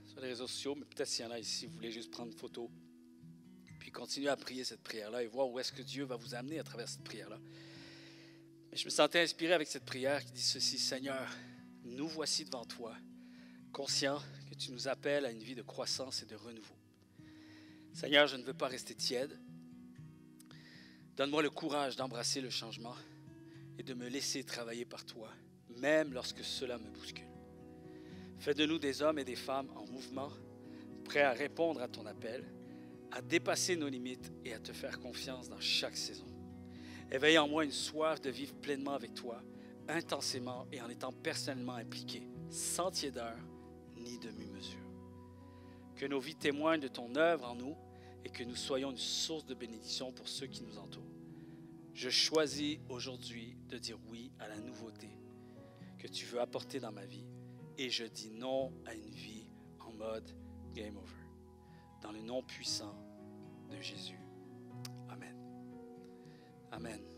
sur les réseaux sociaux, mais peut-être s'il y en a ici, vous voulez juste prendre une photo, puis continuer à prier cette prière-là et voir où est-ce que Dieu va vous amener à travers cette prière-là. Mais je me sentais inspiré avec cette prière qui dit ceci: Seigneur, nous voici devant toi, conscients que tu nous appelles à une vie de croissance et de renouveau. Seigneur, je ne veux pas rester tiède. Donne-moi le courage d'embrasser le changement et de me laisser travailler par toi, même lorsque cela me bouscule. Fais de nous des hommes et des femmes en mouvement, prêts à répondre à ton appel, à dépasser nos limites et à te faire confiance dans chaque saison. Éveille en moi une soif de vivre pleinement avec toi, intensément et en étant personnellement impliqué, sans tiédeur ni demi-mesure. Que nos vies témoignent de ton œuvre en nous et que nous soyons une source de bénédiction pour ceux qui nous entourent. Je choisis aujourd'hui de dire oui à la nouveauté que tu veux apporter dans ma vie. Et je dis non à une vie en mode game over. Dans le nom puissant de Jésus. Amen. Amen.